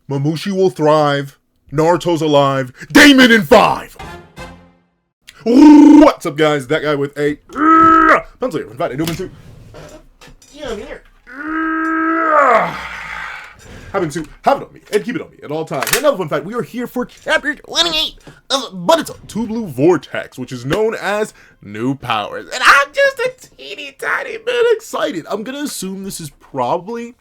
Mamushi will thrive. Naruto's alive. Daemon in 5! What's up, guys? That guy with a pencil here. In fact, I do too. Yeah, I'm here. Having to have it on me and keep it on me at all times. Another fun fact, we are here for chapter 28 of Boruto, Two Blue Vortex, which is known as New Powers. And I'm just a teeny tiny bit excited. I'm going to assume this is probably,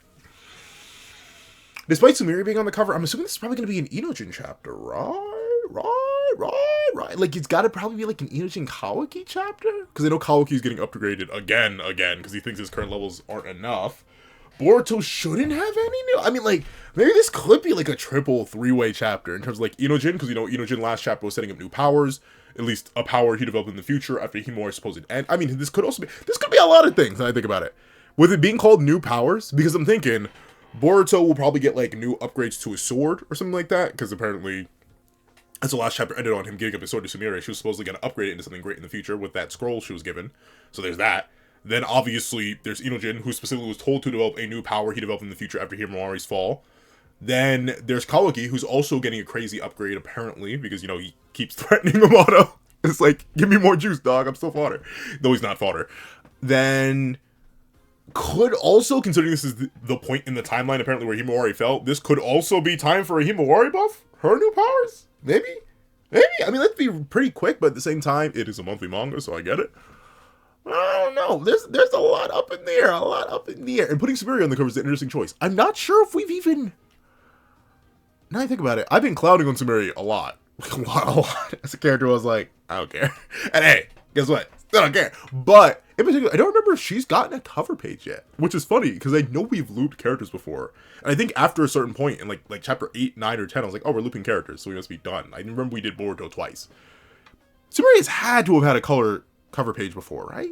despite Sumire being on the cover, I'm assuming this is probably going to be an Inojin chapter, right? Like, it's got to probably be like an Inojin Kawaki chapter? Because I know Kawaki's getting upgraded again, because he thinks his current levels aren't enough. Boruto shouldn't have any new... I mean, like, maybe this could be like a triple three-way chapter in terms of like Inojin, because, you know, Inojin last chapter was setting up new powers, at least a power he developed in the future after Himawari's supposed end. I mean, this could be a lot of things when I think about it. With it being called new powers, because I'm thinking Boruto will probably get like new upgrades to his sword or something like that, because apparently, as the last chapter ended on him giving up his sword to Sumire, she was supposedly going to upgrade it into something great in the future with that scroll she was given. So there's that. Then, obviously, there's Inojin, who specifically was told to develop a new power he developed in the future after Himawari's fall. Then, there's Kawaki, who's also getting a crazy upgrade, apparently, because, you know, he keeps threatening Yamato. It's like, give me more juice, dog, I'm still fodder. Though he's not fodder. Then, could also, considering this is the point in the timeline, apparently, where Himawari fell, this could also be time for a Himawari buff? Her new powers? Maybe? Maybe? I mean, that'd be pretty quick, but at the same time, it is a monthly manga, so I get it. I don't know. There's a lot up in there. And putting Sumire on the cover is an interesting choice. I'm not sure if we've even... Now I think about it, I've been clouding on Sumire a lot. a lot. As a character, I was like, I don't care. And hey, guess what? Still don't care. But, in particular, I don't remember if she's gotten a cover page yet. Which is funny, because I know we've looped characters before. And I think after a certain point, in like chapter 8, 9, or 10, I was like, oh, we're looping characters, so we must be done. I remember we did Boruto twice. Sumire has had to have had a cover page before, right?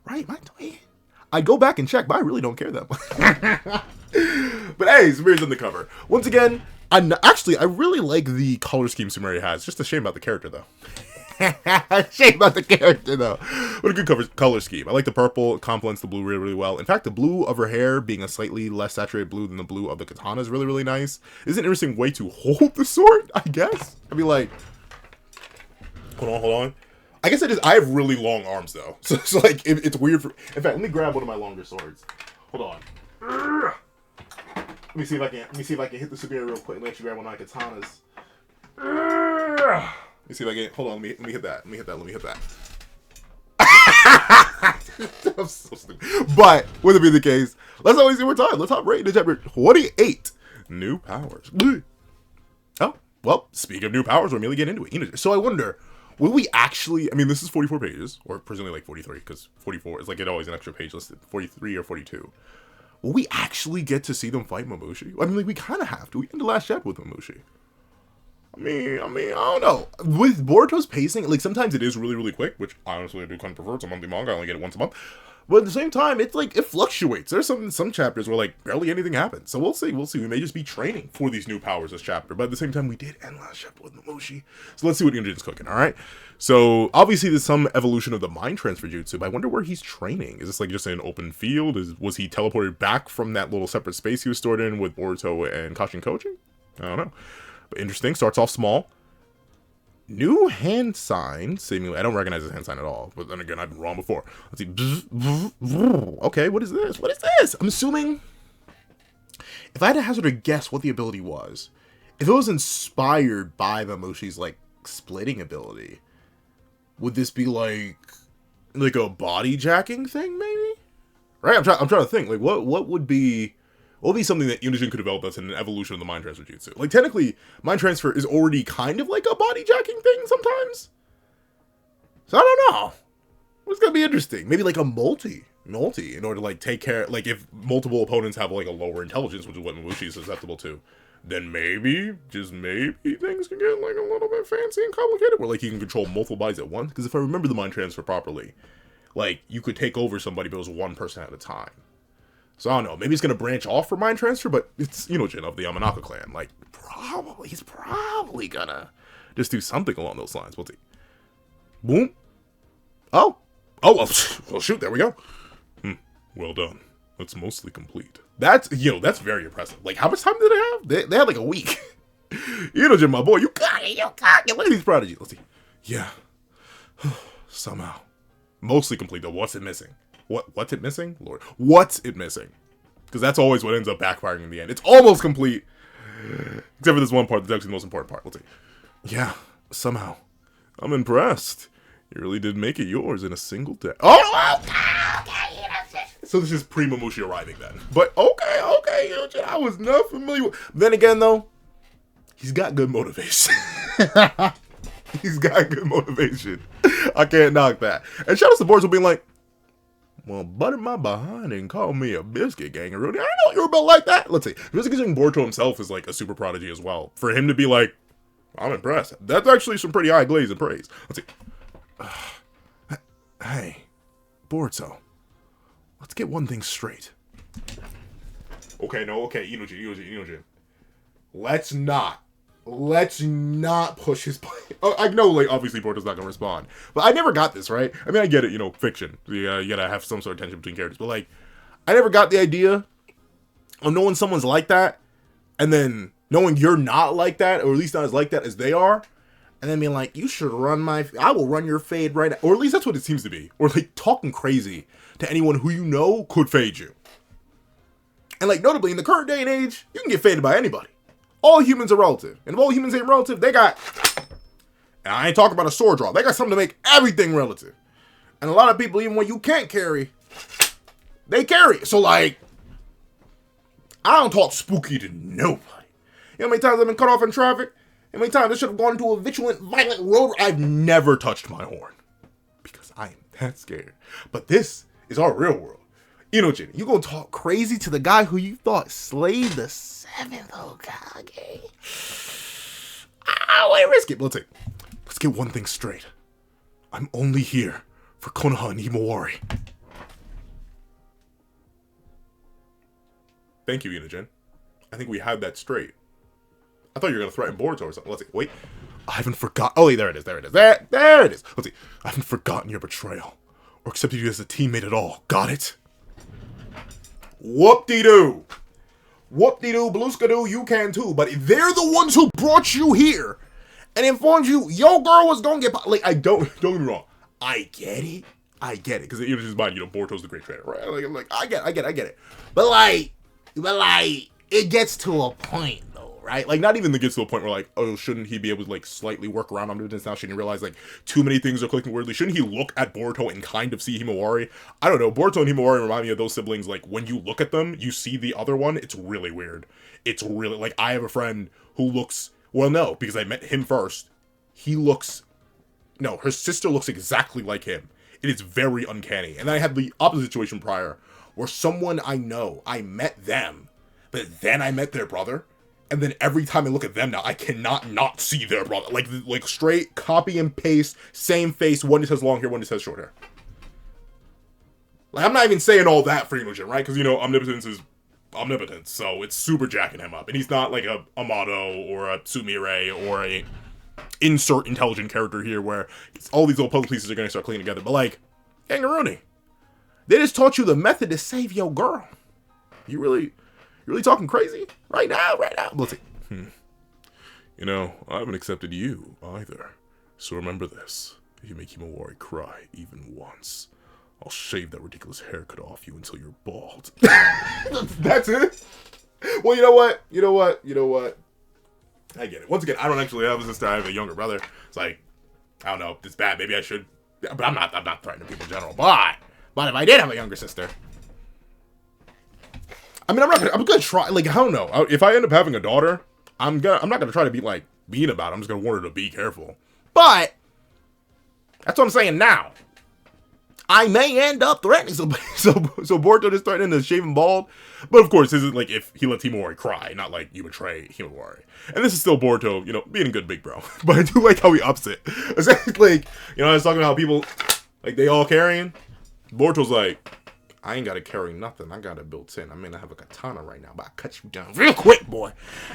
Right? I go back and check, but I really don't care that much. But hey, Sumire's on the cover. Once again, I really like the color scheme Sumire has. Just a shame about the character, though. What a good color scheme. I like the purple. It complements the blue really, really well. In fact, the blue of her hair being a slightly less saturated blue than the blue of the katana is really, really nice. It's an interesting way to hold the sword, I guess. I mean, like... Hold on. I guess I have really long arms, though. So like, it's weird for... In fact, let me grab one of my longer swords. Hold on. Let me see if I can hit the Sumire real quick and let you grab one of my katanas. Let me see if I can... Hold on, let me hit that. Let me hit that. I'm so stupid. But, with it being the case, let's always see more time. Let's hop right into chapter 28. New powers. Oh, well, speaking of new powers, we're immediately getting into it. So I wonder... Will we actually, I mean, this is 44 pages, or presumably like 43, because 44 is like, it always an extra page listed, 43 or 42. Will we actually get to see them fight Mamushi? I mean, like, we kind of have to. We end the last chapter with Mamushi. I mean, I don't know. With Boruto's pacing, like, sometimes it is really, really quick, which honestly I do kind of prefer. It's a monthly manga, I only get it once a month. But at the same time, it's like, it fluctuates. There's some chapters where, like, barely anything happens. So we'll see. We may just be training for these new powers this chapter. But at the same time, we did end last chapter with Mamushi. So let's see what Inojin's cooking, alright? So, obviously, there's some evolution of the mind transfer jutsu, but I wonder where he's training. Is this, like, just an open field? Was he teleported back from that little separate space he was stored in with Boruto and Kashin Koji? I don't know. But interesting. Starts off small. New hand sign, seemingly. I don't recognize this hand sign at all. But then again, I've been wrong before. Let's see. Okay, what is this? What is this? I'm assuming... If I had to hazard a guess what the ability was, if it was inspired by Mamushi's, like, splitting ability, would this be, like a body jacking thing, maybe? Right? I'm trying to think. Like, what would be... What would be something that Inojin could develop that's an evolution of the mind transfer jutsu? Like, technically, mind transfer is already kind of like a body jacking thing sometimes. So, I don't know. It's gonna be interesting. Maybe like a multi, in order to, like, take care... Like, if multiple opponents have, like, a lower intelligence, which is what Mamushi is susceptible to, then maybe, just maybe, things can get, like, a little bit fancy and complicated, where, like, you can control multiple bodies at once. Because if I remember the mind transfer properly, like, you could take over somebody, but it was one person at a time. So, I don't know, maybe it's going to branch off for mind transfer, but it's Inojin of the Yamanaka clan. Like, he's probably gonna just do something along those lines. We'll see. Boom. Oh, well, shoot, there we go. Well done. That's mostly complete. That's very impressive. Like, how much time did they have? They had like a week. Inojin, my boy, you got it. Look at these prodigies. Let's see. Yeah. Somehow. Mostly complete, though. What's it missing? What's it missing? Lord. What's it missing? Because that's always what ends up backfiring in the end. It's almost complete. Except for this one part that's actually the most important part. Let's see. Yeah. Somehow. I'm impressed. You really did make it yours in a single day. Oh! Okay. So this is pre-Mamushi arriving then. But okay. I was not familiar with... Then again, though, he's got good motivation. He's got good motivation. I can't knock that. And shout out to Boruto being like, well, butter my behind and call me a biscuit ganger. I know you're about like that. Let's see. Just considering Boruto himself is like a super prodigy as well. For him to be like, I'm impressed. That's actually some pretty high glaze and praise. Let's see. Hey, Boruto. Let's get one thing straight. Okay, Inojin. Let's not push his play. Oh, I know, like, obviously Boruto's not gonna respond. But I never got this, right? I mean, I get it, fiction. You gotta have some sort of tension between characters. But, like, I never got the idea of knowing someone's like that, and then knowing you're not like that, or at least not as like that as they are, and then being like, you should I will run your fade right now. Or at least that's what it seems to be. Or, like, talking crazy to anyone who you know could fade you. And, like, notably, in the current day and age, you can get faded by anybody. All humans are relative. And if all humans ain't relative, they got... And I ain't talking about a sword draw. They got something to make everything relative. And a lot of people, even when you can't carry, they carry it. So, like, I don't talk spooky to nobody. You know how many times I've been cut off in traffic? How many times I should have gone into a violent road? I've never touched my horn. Because I am that scared. But this is our real world. Inojin, you gonna talk crazy to the guy who you thought slayed the 7th Hokage? Why risk it? Let's get one thing straight. I'm only here for Konoha and Himawari. Thank you, Inojin. I think we had that straight. I thought you were gonna threaten Boruto or something. Let's see. Wait. I haven't forgotten. Oh, wait, there it is. There it is. Let's see. I haven't forgotten your betrayal or accepted you as a teammate at all. Got it? Whoop-de-doo. Whoop-de-doo, Bluska-doo, you can too. But they're the ones who brought you here and informed you your girl was gonna get... Like, don't get me wrong. I get it. Because in his mind, Boruto's the great trainer, right? Like, I get it. But like, it gets to a point, though, right? Like, not even that gets to a point where, like, oh, shouldn't he be able to, like, slightly work around omnipotence now? Shouldn't he realize, like, too many things are clicking weirdly? Shouldn't he look at Boruto and kind of see Himawari? I don't know. Boruto and Himawari remind me of those siblings, like, when you look at them, you see the other one. It's really weird. It's really, like, I have a friend who looks, well, no, because I met him first. Her sister looks exactly like him. It is very uncanny. And I had the opposite situation prior, where someone I know, I met them, but then I met their brother, and then every time I look at them now, I cannot not see their brother. Like straight copy and paste, same face, one just has long hair, one just has short hair. Like, I'm not even saying all that for Inojin, right? Because, omnipotence is omnipotence, so it's super jacking him up. And he's not like a Amato or a Sumire or a insert intelligent character here where all these little puzzle pieces are going to start clicking together. But, like, Kangaroo, they just taught you the method to save your girl. You really talking crazy? Right now? Let's see. I haven't accepted you either. So remember this. If you make Himawari cry even once, I'll shave that ridiculous haircut off you until you're bald. That's it? Well, you know what? I get it. Once again, I don't actually have a sister. I have a younger brother. It's like, I don't know. It's bad. Maybe I should. But I'm not threatening people in general. But if I did have a younger sister, I mean, I'm gonna try. Like, I don't know. If I end up having a daughter, I'm not gonna try to be like mean about it. I'm just gonna warn her to be careful. But that's what I'm saying now. I may end up threatening so Boruto just threatening to shave him bald. But of course, this is like if he lets Himawari cry, not like you betray Himawari. And this is still Boruto, being a good big bro. But I do like how he ups it. It's like, I was talking about how people, like, they all carrying. Boruto's like, I ain't gotta carry nothing. I got it built in. I mean, I have a katana right now, but I cut you down real quick, boy.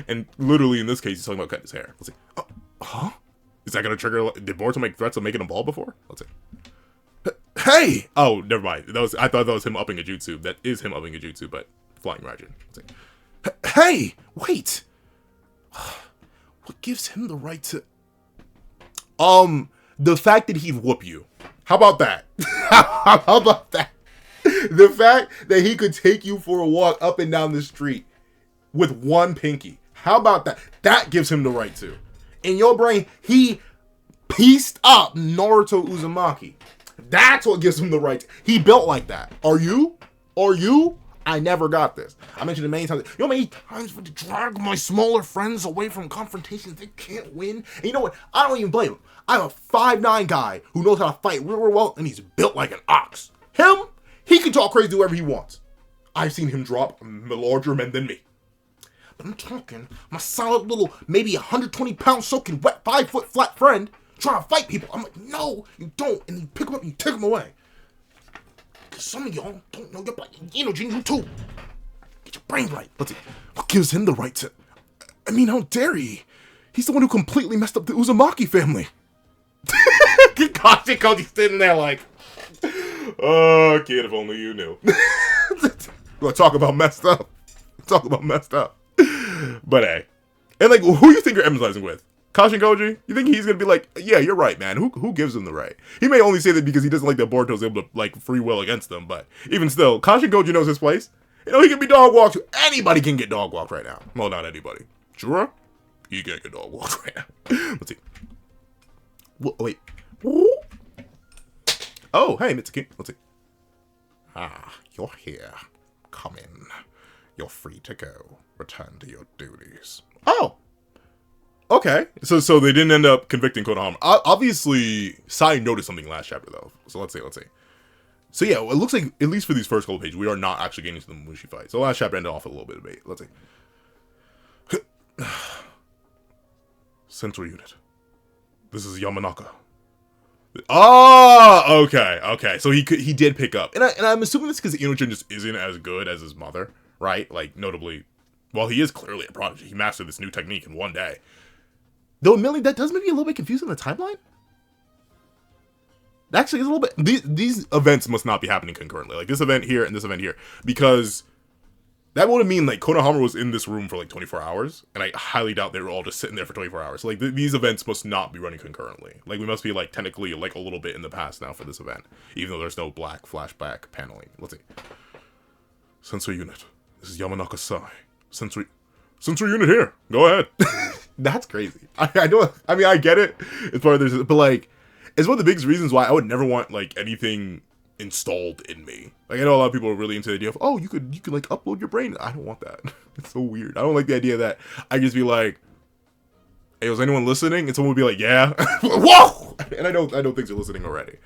And literally in this case, he's talking about cutting his hair. Let's see. Huh? Is that gonna trigger? Did Boruto make threats of making him bald before? Let's see. Hey! Oh, never mind. I thought that was him upping a jutsu. That is him upping a jutsu, but flying Raijin. Hey, wait. What gives him the right to... The fact that he'd whoop you. How about that? How about that? The fact that he could take you for a walk up and down the street with one pinky. How about that? That gives him the right to. In your brain, he pieced up Naruto Uzumaki. That's what gives him the right to. He built like that. Are you? I never got this. I mentioned it many times. You know how many times to drag my smaller friends away from confrontations they can't win? And you know what? I don't even blame him. I'm a 5'9" guy who knows how to fight real well, and he's built like an ox. Him, he can talk crazy, do whatever he wants. I've seen him drop larger men than me. But I'm talking my solid little, maybe 120-pound soaking wet 5-foot flat friend trying to fight people. I'm like, no, you don't. And you pick him up and you take him away. Some of y'all don't know your you too. Get your brain right. Let's see. What gives him the right to... I mean, how dare he? He's the one who completely messed up the Uzumaki family. Gosh, Koji's sitting there like... Oh, kid, if only you knew. We're talk about messed up. But hey. And like, who you think you're empathizing with? Kashin Koji? You think he's gonna be like, yeah, you're right, man. Who gives him the right? He may only say that because he doesn't like that Boruto's able to like free will against them, but even still, Kashin Koji knows his place. You know, he can be dog walked too. Anybody can get dog walked right now. Well, not anybody. Jura? He can't get dog walked right now. Let's see. Wait. Oh, hey, Mitsuki. Let's see. Ah, you're here. Come in. You're free to go. Return to your duties. Oh. Okay, so they didn't end up convicting Konohamaru. Obviously, Sai noticed something last chapter, though. So let's see. So yeah, it looks like, at least for these first couple pages, we are not actually getting to the Mushi fight. So last chapter ended off with a little bit of bait. Let's see. Central Unit. This is Yamanaka. Oh, okay. So he did pick up. And I'm assuming this because Ino-chan just isn't as good as his mother, right? Like, notably, well, he is clearly a prodigy. He mastered this new technique in one day. Though, admittedly, that does make me a little bit confused in the timeline. Actually, it's a little bit... These events must not be happening concurrently. Like, this event here and this event here. Because that would mean, like, Konohamaru was in this room for, like, 24 hours. And I highly doubt they were all just sitting there for 24 hours. So, like, these events must not be running concurrently. Like, we must be, like, technically, like, a little bit in the past now for this event. Even though there's no black flashback paneling. Let's see. Sensor Unit. This is Yamanaka Sai. Sensor Unit here. Go ahead. That's crazy. I know. I mean, I get it. It's part of this, but like, it's one of the biggest reasons why I would never want like anything installed in me. Like, I know a lot of people are really into the idea of, oh, you could like upload your brain. I don't want that. It's so weird. I don't like the idea that I just be like, hey, was anyone listening? And someone would be like, yeah. Whoa! And I know things are listening already.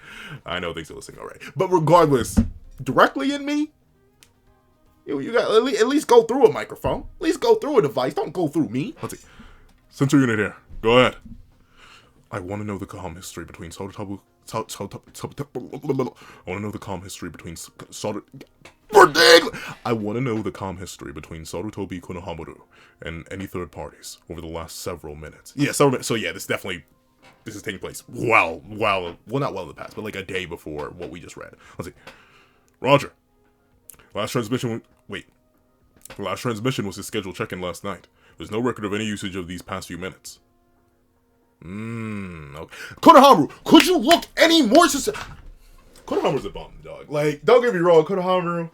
But regardless, directly in me, you got at least go through a microphone. At least go through a device. Don't go through me. Let's see. Sensor Unit here. Go ahead. I want to know the calm history between I want to know the calm history between Sarutobi Konohamaru and any third parties over the last several minutes. Yeah, so yeah, this is taking place well, not well in the past, but like a day before what we just read. Let's see. Roger. Last transmission was his scheduled check-in last night. There's no record of any usage of these past few minutes. Okay. Konohamaru, could you look any more Konohamaru's a bum, dog. Like, don't get me wrong, Konohamaru.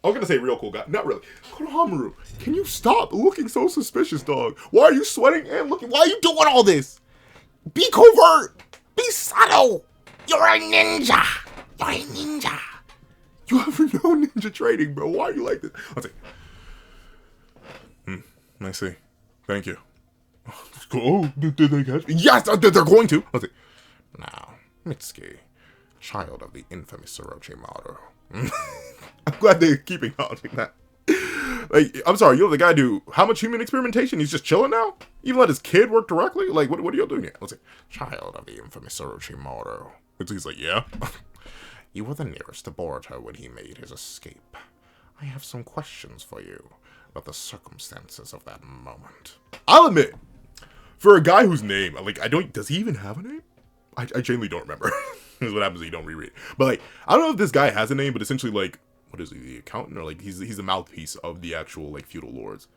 I was gonna say real cool guy. Not really. Konohamaru, can you stop looking so suspicious, dog? Why are you sweating and looking? Why are you doing all this? Be covert. Be subtle. You're a ninja. You ever know ninja training, bro? Why are you like this? I'll say. I see. Thank you. Oh, did they catch me? Yes, they're going to. Let's see. Now, Mitsuki, child of the infamous Orochimaru. I'm glad they're keeping on like that. Like, I'm sorry, you're the guy who, how much human experimentation? He's just chilling now? Even let his kid work directly? Like, what are you doing here? Let's see. Child of the infamous Orochimaru. He's like, yeah? You were the nearest to Boruto when he made his escape. I have some questions for you about the circumstances of that moment. I'll admit, for a guy whose name, like, does he even have a name? I genuinely don't remember. This is what happens when you don't reread. But, like, I don't know if this guy has a name, but essentially, like, what is he, the accountant, or like he's the mouthpiece of the actual like feudal lords.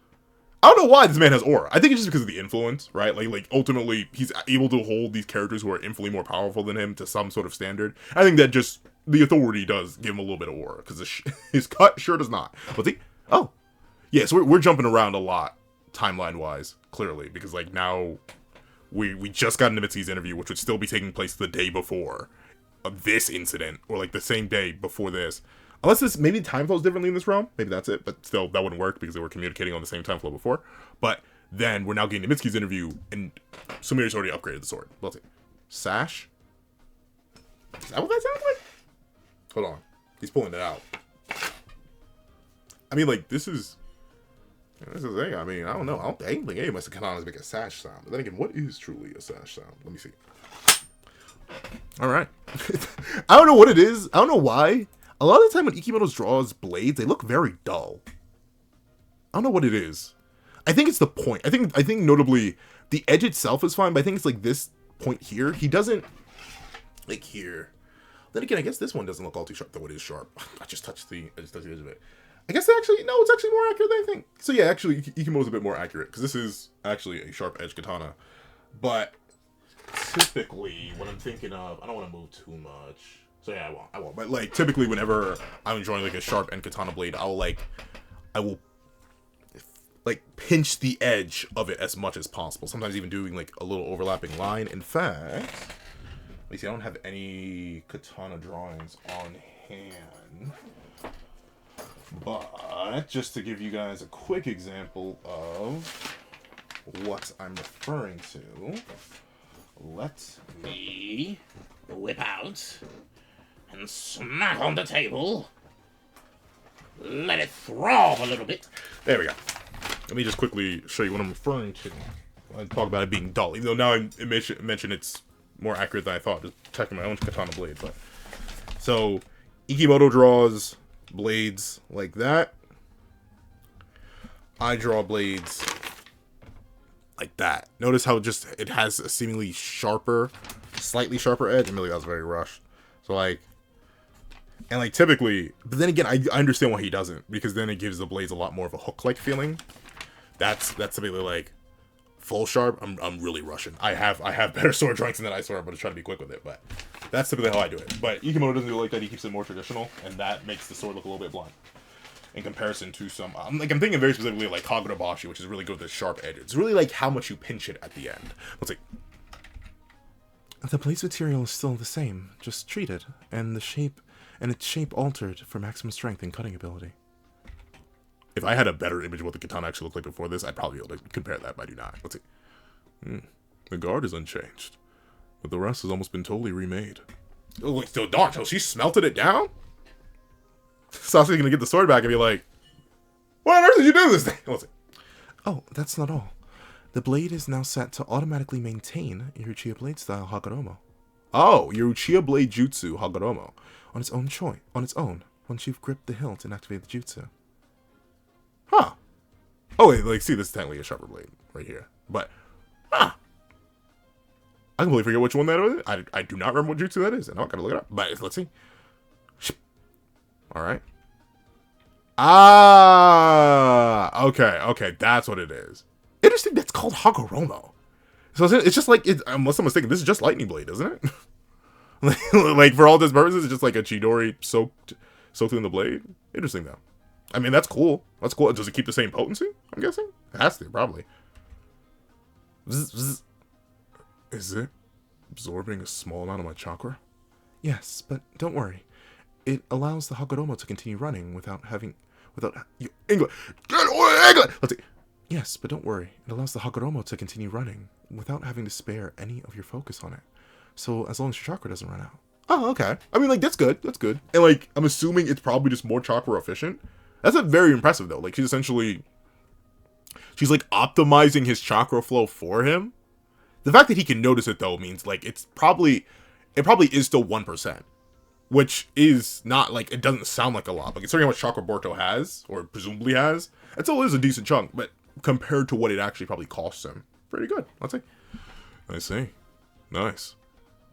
I don't know why this man has aura. I think it's just because of the influence, right? Like ultimately he's able to hold these characters who are infinitely more powerful than him to some sort of standard. I think that just the authority does give him a little bit of aura, because his cut sure does not. But oh yeah, so we're jumping around a lot timeline wise, clearly, because like now we just got Nimitsu's interview, which would still be taking place the day before of this incident, or like the same day before this. Unless this, maybe time flows differently in this realm. Maybe that's it. But still, that wouldn't work because they were communicating on the same time flow before. But then we're now getting Nimitsu's interview, and Sumiri's already upgraded the sword. Let's see. Sash? Is that what that sounds like? Hold on. He's pulling it out. I mean, like, this is the thing. I mean, I don't know. I don't think any of my katanas make a sash sound. But then again, what is truly a sash sound? Let me see. Alright. I don't know what it is. I don't know why. A lot of the time when Ikimoto draws blades, they look very dull. I don't know what it is. I think it's the point. I think notably the edge itself is fine, but I think it's like this point here. He doesn't like here. Then again, I guess this one doesn't look all too sharp, though it is sharp. I just touched the edge of it. I guess actually no, it's actually more accurate than I think. So yeah, actually Ikimoto's a bit more accurate because this is actually a sharp edge katana. But typically what I'm thinking of, I don't want to move too much. So yeah, I won't. But like typically whenever I'm enjoying like a sharp end katana blade, I will like pinch the edge of it as much as possible. Sometimes even doing like a little overlapping line. In fact, let me see, I don't have any katana drawings on hand. But just to give you guys a quick example of what I'm referring to, let me whip out and smack on the table. Let it throb a little bit. There we go. Let me just quickly show you what I'm referring to. I talk about it being dull, even though now I mention it's more accurate than I thought, just checking my own katana blade. But so Ikimoto draws blades like that. I draw blades like that. Notice how just it has a seemingly sharper, slightly sharper edge. Admittedly, that was very rushed. So like, and like typically, but then again, I understand why he doesn't, because then it gives the blades a lot more of a hook-like feeling. That's typically like full sharp. I'm really rushing. I have better sword drawings than that, I swear. I'm gonna try to be quick with it, but that's typically how I do it. But Ikimoto doesn't do it like that. He keeps it more traditional, and that makes the sword look a little bit blunt in comparison to some. I'm thinking very specifically like Kagurabashi, which is really good with the sharp edge. It's really like how much you pinch it at the end. Let's see. The blade's material is still the same, just treated, and its shape altered for maximum strength and cutting ability. If I had a better image of what the katana actually looked like before this, I'd probably be able to compare that, but I do not. Let's see. The guard is unchanged, but the rest has almost been totally remade. Oh, wait, still dark. So she smelted it down? Sasuke's gonna get the sword back and be like, what on earth did you do this thing? Let's see. Oh, that's not all. The blade is now set to automatically maintain your Uchiha blade style Hagoromo. Oh, your Uchiha blade jutsu Hagoromo on its own, once you've gripped the hilt and activated the jutsu. Huh. Oh wait, like see, this is technically a sharper blade right here. But I completely forget which one that is. I do not remember what jutsu that is, and I gotta look it up. But let's see. Alright. Okay, that's what it is. Interesting, that's called Hagoromo. So it's just like, unless I'm mistaken, this is just Lightning Blade, isn't it? Like, for all these purposes, it's just like a Chidori soaked in the blade. Interesting, though. I mean, that's cool. That's cool. Does it keep the same potency, I'm guessing? It has to, probably. Is it absorbing a small amount of my chakra? Yes, but don't worry. It allows the Hagoromo to continue running without English. Let's see. Yes, but don't worry. It allows the Hagoromo to continue running without having to spare any of your focus on it. So as long as your chakra doesn't run out. Oh, okay. I mean, like, that's good. That's good. And, like, I'm assuming it's probably just more chakra efficient. That's very impressive, though. Like, she's like optimizing his chakra flow for him. The fact that he can notice it, though, means, like, it probably is still 1%. Which is not, like, it doesn't sound like a lot. But considering how much chakra Boruto has, or presumably has, it still is a decent chunk. But compared to what it actually probably costs him, pretty good. Let's see. I see. Nice.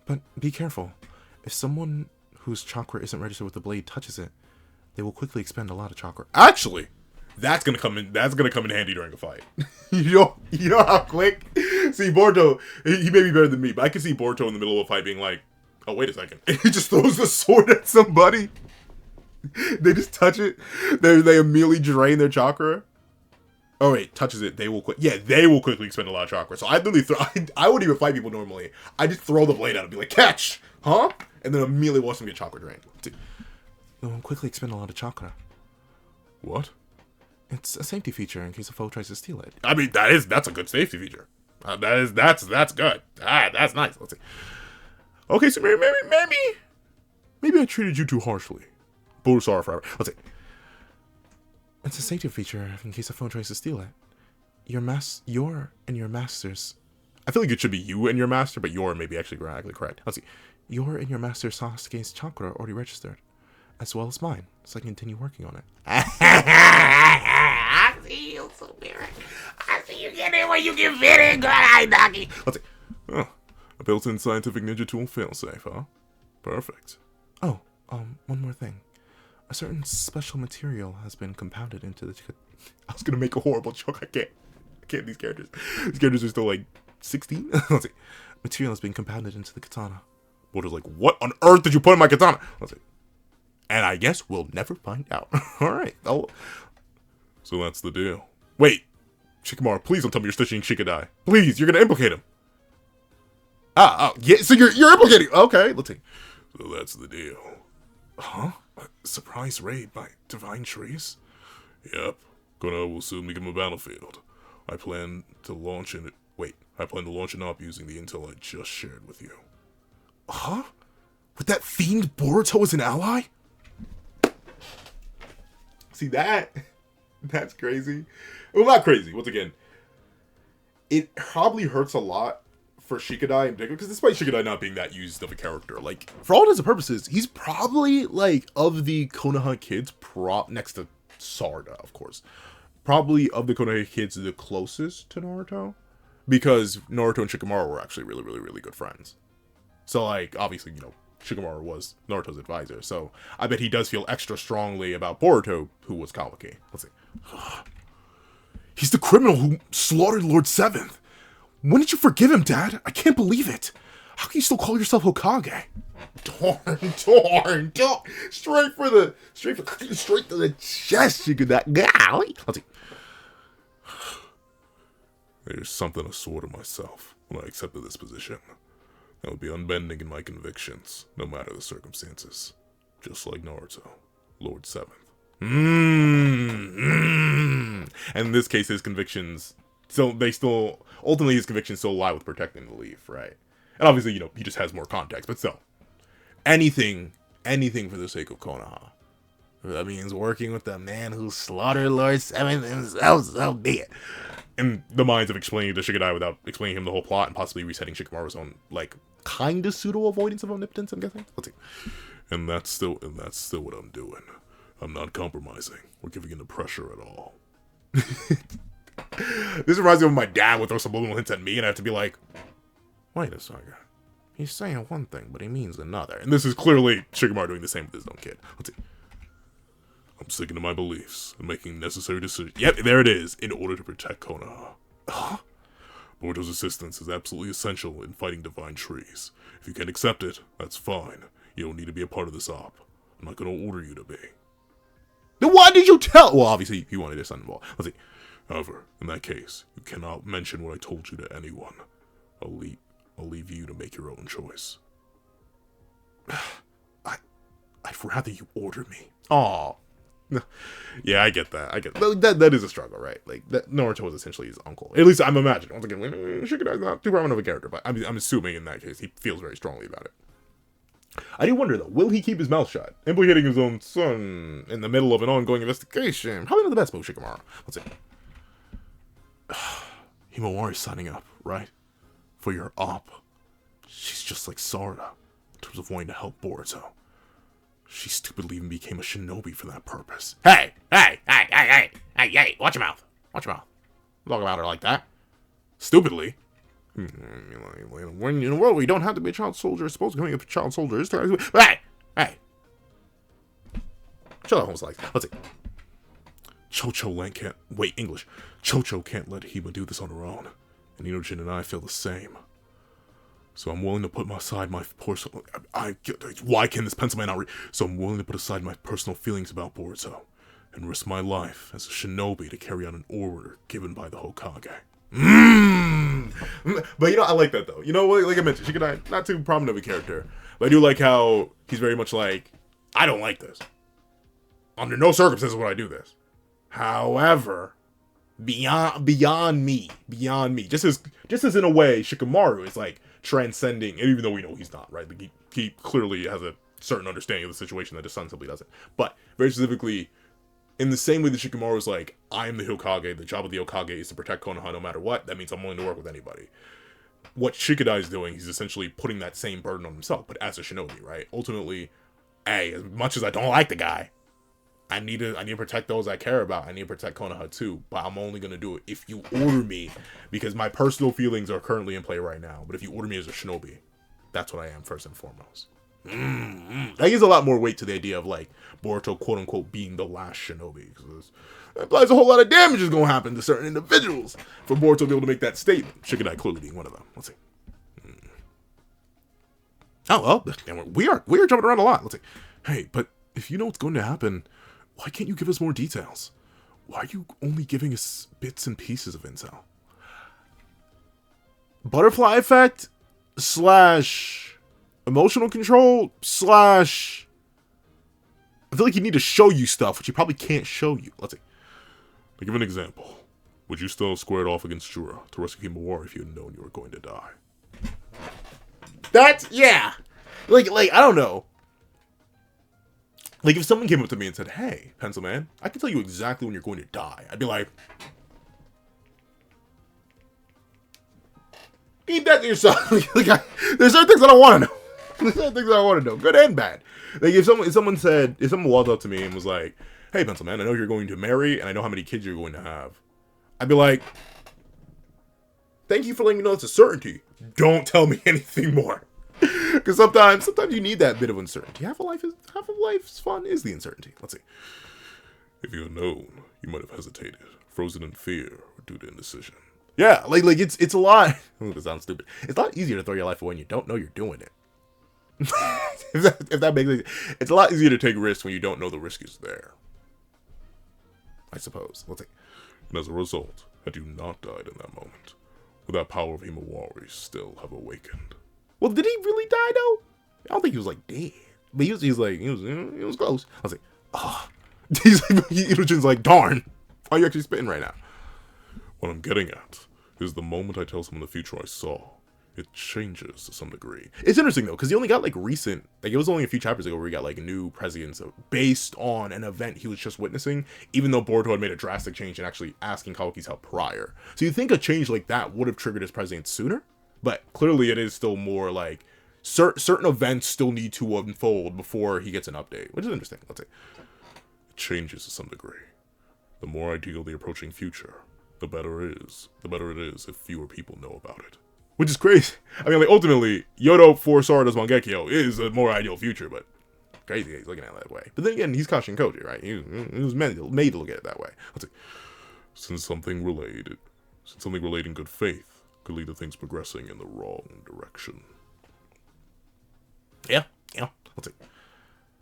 But be careful. If someone whose chakra isn't registered with the blade touches it, They will quickly expend a lot of chakra. Actually, that's gonna come in. That's gonna come in handy during a fight. You know how quick. See, Boruto, he may be better than me, but I can see Boruto in the middle of a fight being like, "Oh, wait a second!" And he just throws the sword at somebody. They just touch it. They immediately drain their chakra. Oh wait, touches it. They will they will quickly expend a lot of chakra. So I literally I wouldn't even fight people normally. I just throw the blade out and be like, "Catch, huh?" And then immediately watch them get chakra drained. They will quickly expend a lot of chakra. What? It's a safety feature in case a foe tries to steal it. I mean, that's a good safety feature. That's good. That's nice. Let's see. Okay, so maybe I treated you too harshly. Sorry forever. Let's see. It's a safety feature in case a foe tries to steal it. Your and your master's. I feel like it should be you and your master, but your may be actually grammatically correct. Let's see. Your and your master Sasuke's chakra are already registered, as well as mine, so I can continue working on it. I see you, Spirit. I see you get in where you can fit in, good eye, doggy. Let's see. Oh, a built-in scientific ninja tool failsafe, huh? Perfect. Oh, one more thing. A certain special material has been compounded into the... I was gonna make a horrible joke. I can't. These characters. These characters are still like 16. Let's see. Material has been compounded into the katana. Boruto's like, what on earth did you put in my katana? Let's see. And I guess we'll never find out. Alright. So that's the deal. Wait. Shikamaru, please don't tell me you're stitching Shikadai. Please, you're gonna implicate him. Yeah, so you're implicating. Okay, let's see. So that's the deal. Huh? A surprise raid by divine trees? Yep. Konoha will soon become a battlefield. I plan to launch an op using the intel I just shared with you. Huh? With that fiend Boruto as an ally? See that? That's crazy. Well, not crazy. Once again, it probably hurts a lot for Shikadai in particular, because despite Shikadai not being that used of a character, like, for all intents and purposes, he's probably, like, of the Konoha kids, next to Sarda, of course, probably of the Konoha kids the closest to Naruto, because Naruto and Shikamaru were actually really, really, really good friends. So, like, obviously, you know, Shikamaru was Naruto's advisor, so I bet he does feel extra strongly about Boruto, who was Kawaki. Let's see. He's the criminal who slaughtered Lord Seventh. When did you forgive him, Dad? I can't believe it. How can you still call yourself Hokage? Darn. Straight to the chest, you could that. Let's see. There's something I swore to myself when I accepted this position. I would be unbending in my convictions, no matter the circumstances. Just like Naruto, Lord Seventh. And in this case, his convictions, ultimately his convictions still lie with protecting the leaf, right? And obviously, you know, he just has more context, but still. Anything for the sake of Konoha. That means working with the man who slaughtered Lord Seventh himself, so be it. In the minds of explaining to Shikadai without explaining him the whole plot and possibly resetting Shikamaru's own, like, kind of pseudo-avoidance of omnipotence, I'm guessing? Let's see. And that's still what I'm doing. I'm not compromising or giving in to pressure at all. This reminds me of my dad would throw subliminal hints at me, and I have to be like, wait a second. He's saying one thing, but he means another. And this is clearly Shikamaru doing the same with his own kid. Let's see. I'm sticking to my beliefs and making necessary decisions. Yep, there it is. In order to protect Konoha. Huh? Boruto's assistance is absolutely essential in fighting divine trees. If you can't accept it, that's fine. You don't need to be a part of this op. I'm not going to order you to be. Then why did you tell? Well, obviously, he wanted his son involved. Let's see. However, in that case, you cannot mention what I told you to anyone. I'll leave you to make your own choice. I'd rather you order me. Aw. Yeah, I get that. That is a struggle, right? Like, Naruto was essentially his uncle. At least I'm imagining. Once again, Shikadai's not too prominent of a character, but I'm assuming in that case he feels very strongly about it. I do wonder, though, will he keep his mouth shut? Implicating his own son in the middle of an ongoing investigation. Probably not the best move, Shikamaru. Let's see. Himawari's signing up, right? For your op. She's just like Sarda, in terms of wanting to help Boruto. She stupidly even became a shinobi for that purpose. Hey, watch your mouth. Watch your mouth. Don't talk about her like that. Stupidly. When in a world where you don't have to be a child soldier, suppose becoming a child soldier is... Hey! Shut Shut up, almost like. Let's see. Chocho can't wait. English. Chocho can't let Hima do this on her own, and Inojin and I feel the same. So I'm willing to put aside my personal. Why can this pencil man not read? So I'm willing to put aside my personal feelings about Boruto, and risk my life as a shinobi to carry out an order given by the Hokage. But you know, I like that though. You know, like I mentioned, Shikamaru, not too prominent of a character, but I do like how he's very much like, I don't like this. Under no circumstances would I do this. However, beyond me. Just as in a way, Shikamaru is like transcending, and even though we know he's not, right? Like he clearly has a certain understanding of the situation that his son simply doesn't. But very specifically, in the same way that Shikamaru is like, I am the Hokage, the job of the Hokage is to protect Konoha no matter what, that means I'm willing to work with anybody. What Shikadai is doing, he's essentially putting that same burden on himself, but as a shinobi, right? Ultimately, hey, as much as I don't like the guy, I need to protect those I care about. I need to protect Konoha too, but I'm only going to do it if you order me, because my personal feelings are currently in play right now. But if you order me as a shinobi, that's what I am first and foremost. That gives a lot more weight to the idea of like Boruto quote unquote being the last shinobi, because that implies a whole lot of damage is going to happen to certain individuals for Boruto to be able to make that statement. Shikadai clearly being one of them. Let's see. Oh well, we are jumping around a lot. Let's see. Hey, but if you know what's going to happen, why can't you give us more details? Why are you only giving us bits and pieces of intel? Butterfly effect / emotional control / I feel like you need to show you stuff which you probably can't show you. Let's see. To give an example, would you still square it off against Jura to rescue Himawari if you had known you were going to die? That's, yeah. Like I don't know. Like if someone came up to me and said, hey, Pencil Man, I can tell you exactly when you're going to die, I'd be like, keep that to yourself. There's certain things I don't want to know. There's certain things I want to know, good and bad. Like if someone walked up to me and was like, hey, Pencil Man, I know you're going to marry and I know how many kids you're going to have, I'd be like, thank you for letting me know it's a certainty. Don't tell me anything more. Because sometimes you need that bit of uncertainty. Half of life's fun is the uncertainty. Let's see. If you had known, you might have hesitated, frozen in fear, or due to indecision. Yeah, like it's a lot. It sounds stupid. It's a lot easier to throw your life away when you don't know you're doing it. if that makes sense. It's a lot easier to take risks when you don't know the risk is there, I suppose. Let's see. And as a result, had you not died in that moment, would that power of Himawari still have awakened? Well, did he really die though? I don't think he was like dead, but he was close. I was like, oh, Inojin's like, darn, why are you actually spitting right now? What I'm getting at is the moment I tell someone the future I saw, it changes to some degree. It's interesting though, because he only got like recent, like it was only a few chapters ago where he got like new presidents based on an event he was just witnessing, even though Boruto had made a drastic change in actually asking Kawaki's help prior. So you think a change like that would have triggered his president sooner? But clearly it is still more like certain events still need to unfold before he gets an update, which is interesting. Let's say it changes to some degree. The more ideal the approaching future, the better it is if fewer people know about it. Which is crazy. I mean, like, ultimately, Yodo for Sarada's Mangekyo is a more ideal future, but crazy he's looking at it that way. But then again, he's Kashin Koji, right? He was made to look at it that way. Let's see. Since something relating good faith could lead to things progressing in the wrong direction. Yeah. Let's see.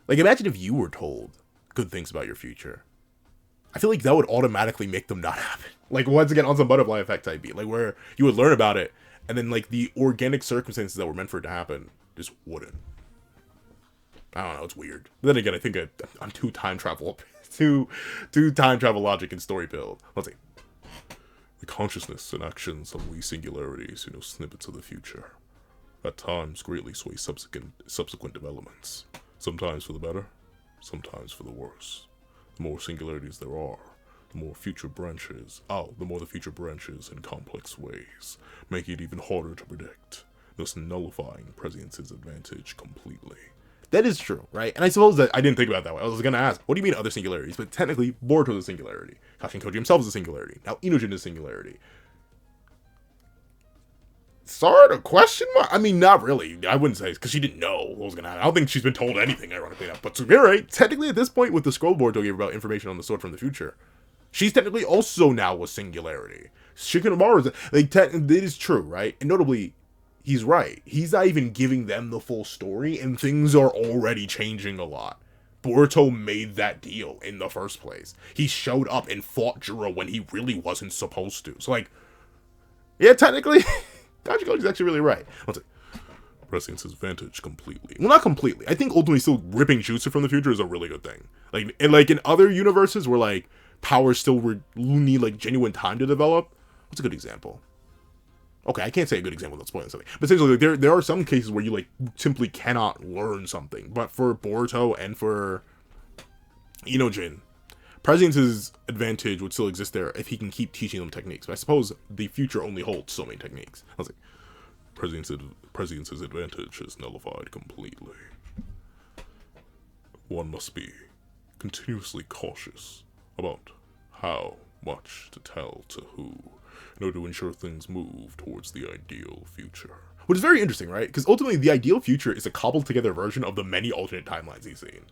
Like, imagine if you were told good things about your future. I feel like that would automatically make them not happen. Like, once again, on some butterfly effect type beat. Like, where you would learn about it, and then, like, the organic circumstances that were meant for it to happen just wouldn't. I don't know, it's weird. But then again, I think I'm too time travel logic and story build. Let's see. The consciousness and actions of we singularities, snippets of the future, at times greatly sway subsequent developments. Sometimes for the better, sometimes for the worse. The more singularities there are, the more the future branches in complex ways, making it even harder to predict, thus nullifying Prescience's advantage completely. That is true, right? And I suppose that I didn't think about it that way. I was going to ask, what do you mean other singularities? But technically, Boruto is a singularity. Kashin Koji himself is a singularity. Now Inojin is a singularity. sort of question mark. I mean, not really. I wouldn't say, because she didn't know what was going to happen. I don't think she's been told anything, ironically enough. But Sugure, technically at this point, with the scroll board to give about information on the sword from the future, she's technically also now a singularity. Shikamaru, like, it is true, right? And notably, he's right. He's not even giving them the full story, and things are already changing a lot. Boruto made that deal in the first place. He showed up and fought Juro when he really wasn't supposed to. So, like, yeah, technically, Kawaki is actually really right. Let's see. Pressing his advantage completely. Well, not completely. I think ultimately still ripping jutsu from the future is a really good thing. Like in other universes where, like, powers still need, like, genuine time to develop. What's a good example? Okay, I can't say a good example without spoiling something. But essentially, like, there are some cases where you, like, simply cannot learn something. But for Boruto and for Inojin, Prescience's advantage would still exist there if he can keep teaching them techniques. But I suppose the future only holds so many techniques. Let's see. Prescience's advantage is nullified completely. One must be continuously cautious about how much to tell to who, in order to ensure things move towards the ideal future. Which is very interesting, right? Because ultimately, the ideal future is a cobbled together version of the many alternate timelines he's seen.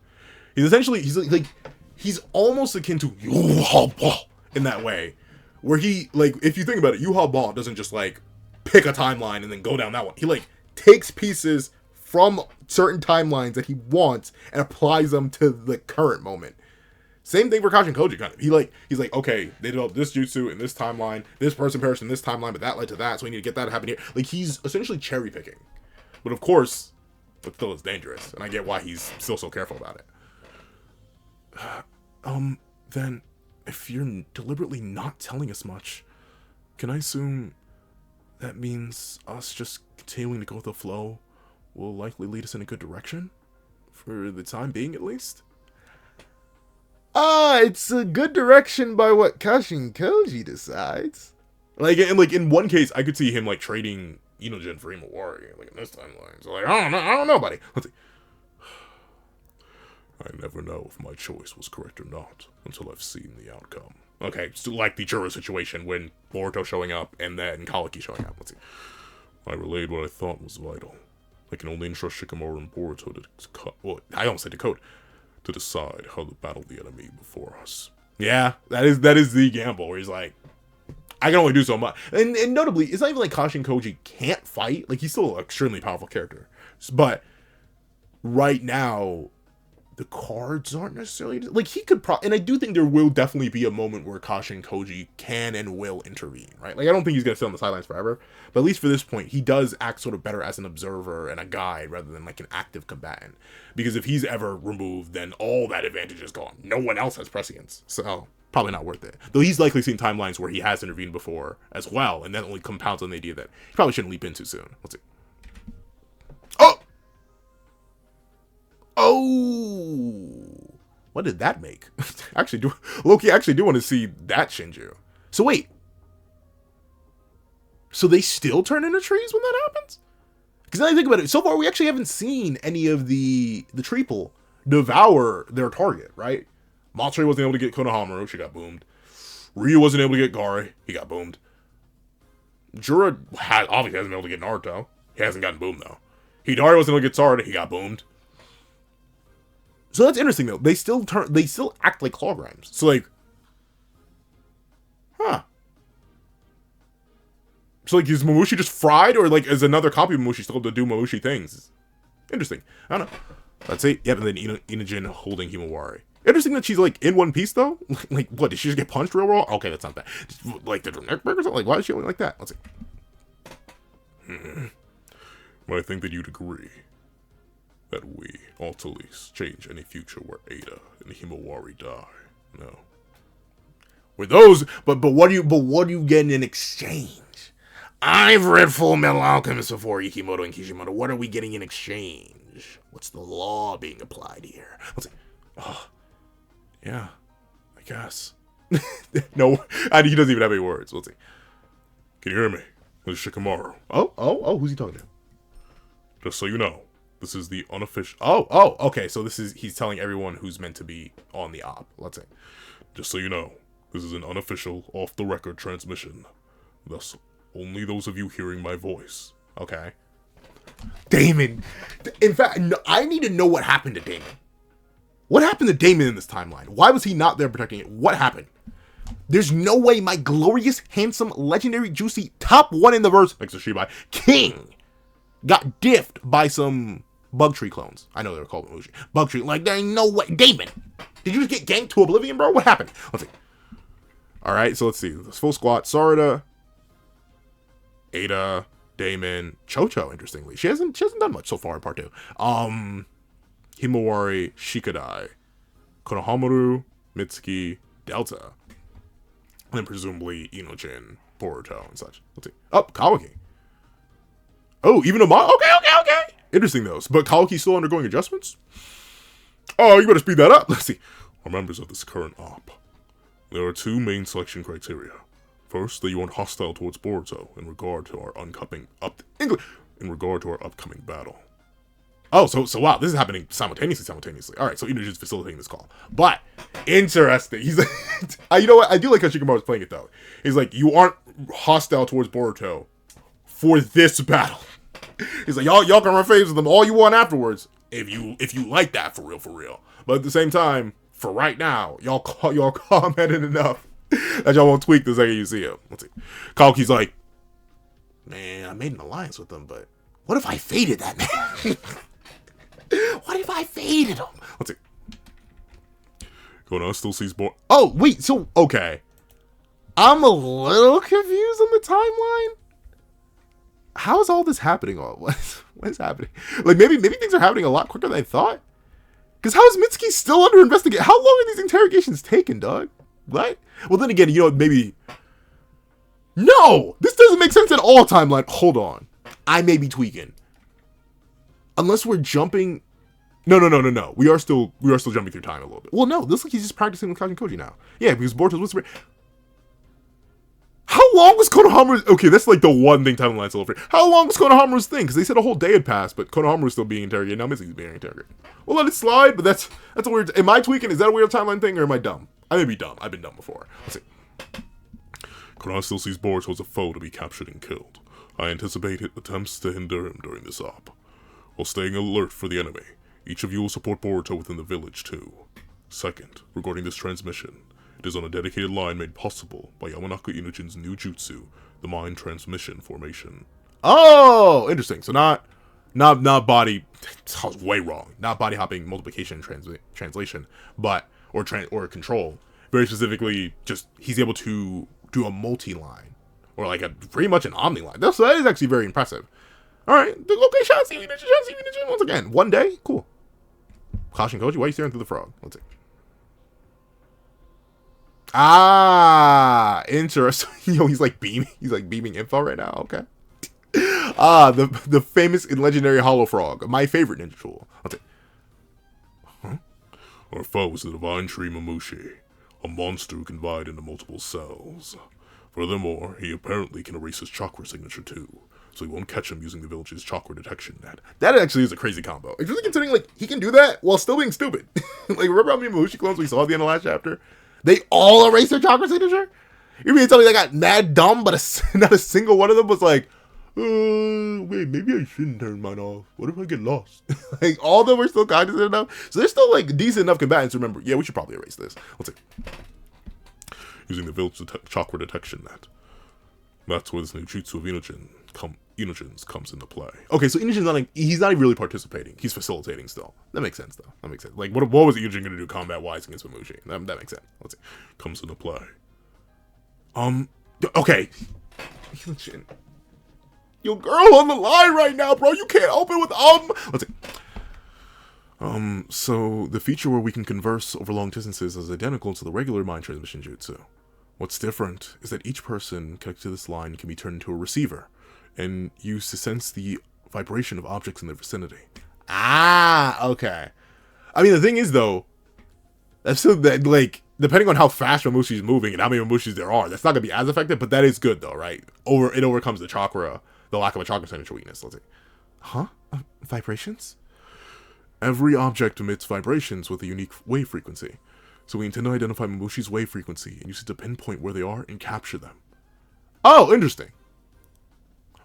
He's almost akin to Yuha in that way. Where he, like, if you think about it, Yuha doesn't just, like, pick a timeline and then go down that one. He, like, takes pieces from certain timelines that he wants and applies them to the current moment. Same thing for Kashin Koji, kind of. He's like, okay, they developed this jutsu in this timeline, this person perished in this timeline, but that led to that, so we need to get that to happen here. Like, he's essentially cherry picking. But of course, it still is dangerous, and I get why he's still so careful about it. Then, if you're deliberately not telling us much, can I assume that means us just continuing to go with the flow will likely lead us in a good direction? For the time being, at least? It's a good direction by what Kashin Koji decides. Like, in one case, I could see him, like, trading Inojin for Imawari, like, in this timeline. So, like, I don't know, buddy. Let's see. I never know if my choice was correct or not until I've seen the outcome. Okay, so like the Juro situation when Boruto showing up and then Kawaki showing up. Let's see. I relayed what I thought was vital. I can only entrust Shikamaru and Boruto to decide how to battle the enemy before us. Yeah, that is the gamble where he's like, I can only do so much. And notably, it's not even like Kashin Koji can't fight. Like, he's still an extremely powerful character. But right now, the cards aren't necessarily... Like, he could and I do think there will definitely be a moment where Kashin Koji can and will intervene, right? Like, I don't think he's going to sit on the sidelines forever. But at least for this point, he does act sort of better as an observer and a guide rather than, like, an active combatant. Because if he's ever removed, then all that advantage is gone. No one else has prescience. So, probably not worth it. Though he's likely seen timelines where he has intervened before as well. And that only compounds on the idea that he probably shouldn't leap in too soon. Let's see. Oh! Oh! What did that make? Loki actually do want to see that Shinju. So wait. So they still turn into trees when that happens? Because now I think about it, so far we actually haven't seen any of the treeple devour their target, right? Matsuri wasn't able to get Konohamaru, she got boomed. Ryu wasn't able to get Gari, he got boomed. Jura obviously hasn't been able to get Naruto. He hasn't gotten boomed though. Hidari wasn't able to get Sarada, he got boomed. So that's interesting though. They still act like claw grimes. So like, huh? So like, is Mamushi just fried, or like is another copy of Mamushi still able to do Mamushi things? Interesting. I don't know. Let's see. Yep, and then Inojin holding Himawari. Interesting that she's like in one piece though. Like, what, did she just get punched real raw? Okay, that's not bad. Like, did her neck break or something? Like, why is she only like that? Let's see. But I think that you'd agree that we ought to at least change any future where Ada and Himawari die. No. With those, but what do you get in exchange? I've read Full Metal Alchemist before, Ikimoto and Kishimoto. What are we getting in exchange? What's the law being applied here? Let's see. Oh, yeah, I guess. No, he doesn't even have any words. Let's see. Can you hear me? This is Shikamaru. Oh, who's he talking to? Just so you know, this is the unofficial... Oh, okay, so he's telling everyone who's meant to be on the op. Let's see. Just so you know, this is an unofficial, off-the-record transmission. Thus, only those of you hearing my voice Okay. Daemon. In fact, no, I need to know what happened to Daemon. What happened to Daemon in this timeline? Why was he not there protecting it? What happened? There's no way my glorious, handsome, legendary, juicy, top one in the verse, next to Shibai, king, got diffed by some bug tree clones. I know they were called Mushi. Bug tree. Like, there ain't no way. Daemon, did you just get ganked to oblivion, bro? What happened? Let's see. All right, so let's see. This full squat. Sarada, Ada, Daemon, Chocho, interestingly. She hasn't done much so far in part 2. Himawari, Shikadai, Konohamaru, Mitsuki, Delta, and then presumably Inojin, Boruto, and such. Let's see. Oh, Kawaki. Oh, even Amon. Okay. Interesting, those. But Kawaki's still undergoing adjustments? Oh, you better speed that up. Let's see. For members of this current op, there are 2 main selection criteria. First, that you aren't hostile towards Boruto in regard to our upcoming battle. Oh, so wow, this is happening simultaneously. All right, so Inojin's facilitating this call. But interesting. He's like, you know what? I do like how Shikamaru's playing it though. He's like, you aren't hostile towards Boruto for this battle. He's like, y'all can run faves with them all you want afterwards if you like that for real. But at the same time, for right now, y'all calm-headed enough that y'all won't tweak the second you see him. Let's see. Kawaki's like, man, I made an alliance with them, but what if I faded that man? What if I faded him? Let's see. Kona still sees Boruto. Oh, wait, so, okay. I'm a little confused on the timeline. How is all this happening? What is happening? Like, maybe things are happening a lot quicker than I thought. Because how is Mitsuki still under investigation? How long are these interrogations taking, dog? What? Well, then again, maybe... No! This doesn't make sense at all, timeline. Hold on. I may be tweaking. Unless we're jumping... No. We are still jumping through time a little bit. Well, no. Looks like he's just practicing with Koji now. Yeah, because Boruto's whispering... How long was Konohamaru's... Okay, that's like the one thing timeline's still over. How long was Konohamaru's thing? Because they said a whole day had passed, but Konohamaru's still being interrogated. Now Mitsuki's being interrogated. We'll let it slide, but that's a weird... Am I tweaking? Is that a weird timeline thing, or am I dumb? I may be dumb. I've been dumb before. Let's see. Konoha still sees Boruto as a foe to be captured and killed. I anticipate attempts to hinder him during this op. While staying alert for the enemy, each of you will support Boruto within the village too. Second, regarding this transmission, it is on a dedicated line made possible by Yamanaka Inojin's new jutsu, the Mind Transmission Formation. Oh, interesting. So not body... I was way wrong. Not body hopping multiplication translation, but... Or control. Very specifically, just he's able to do a multi-line. Or like pretty much an omni-line. That is actually very impressive. Alright, okay, Shansi Inojin once again. One day? Cool. Caution Koji, why are you staring through the frog? Let's see. Ah, interesting. He's like beaming info right now. Okay. The famous and legendary Hollow Frog, my favorite ninja tool. Let's see. Our foe is the divine tree Mamushi, a monster who can divide into multiple cells. Furthermore, he apparently can erase his chakra signature too, so he won't catch him using the village's chakra detection net. That actually is a crazy combo. It's really considering, like, he can do that while still being stupid. Like, remember how many Mamushi clones we saw at the end of last chapter? They all erased their chakra signature? You mean to tell me they got mad dumb, but not a single one of them was like, wait, maybe I shouldn't turn mine off. What if I get lost? Like, all of them were still cognizant enough. So they're still, like, decent enough combatants to remember, yeah, we should probably erase this. Let's see. Using the village chakra detection net. That's where this new jutsu of Inojin's comes into play. Okay, so Inojin's not, he's not even really participating. He's facilitating still. That makes sense, though. That makes sense. Like, what was Inojin going to do combat-wise against Mamushi? That makes sense. Let's see. Comes into play. Okay. Inojin. Your girl on the line right now, bro. You can't open with Let's see. So the feature where we can converse over long distances is identical to the regular mind transmission jutsu. What's different is that each person connected to this line can be turned into a receiver and used to sense the vibration of objects in their vicinity. Ah, okay. I mean, the thing is, though, that's still that, like, depending on how fast Mamushi's moving and how many Mamushis there are, that's not gonna be as effective. But that is good, though, right? It overcomes the chakra. The lack of a chakra signature weakness. Let's see. Huh? Vibrations? Every object emits vibrations with a unique wave frequency. So we intend to identify Mamushi's wave frequency and use it to pinpoint where they are and capture them. Oh, interesting.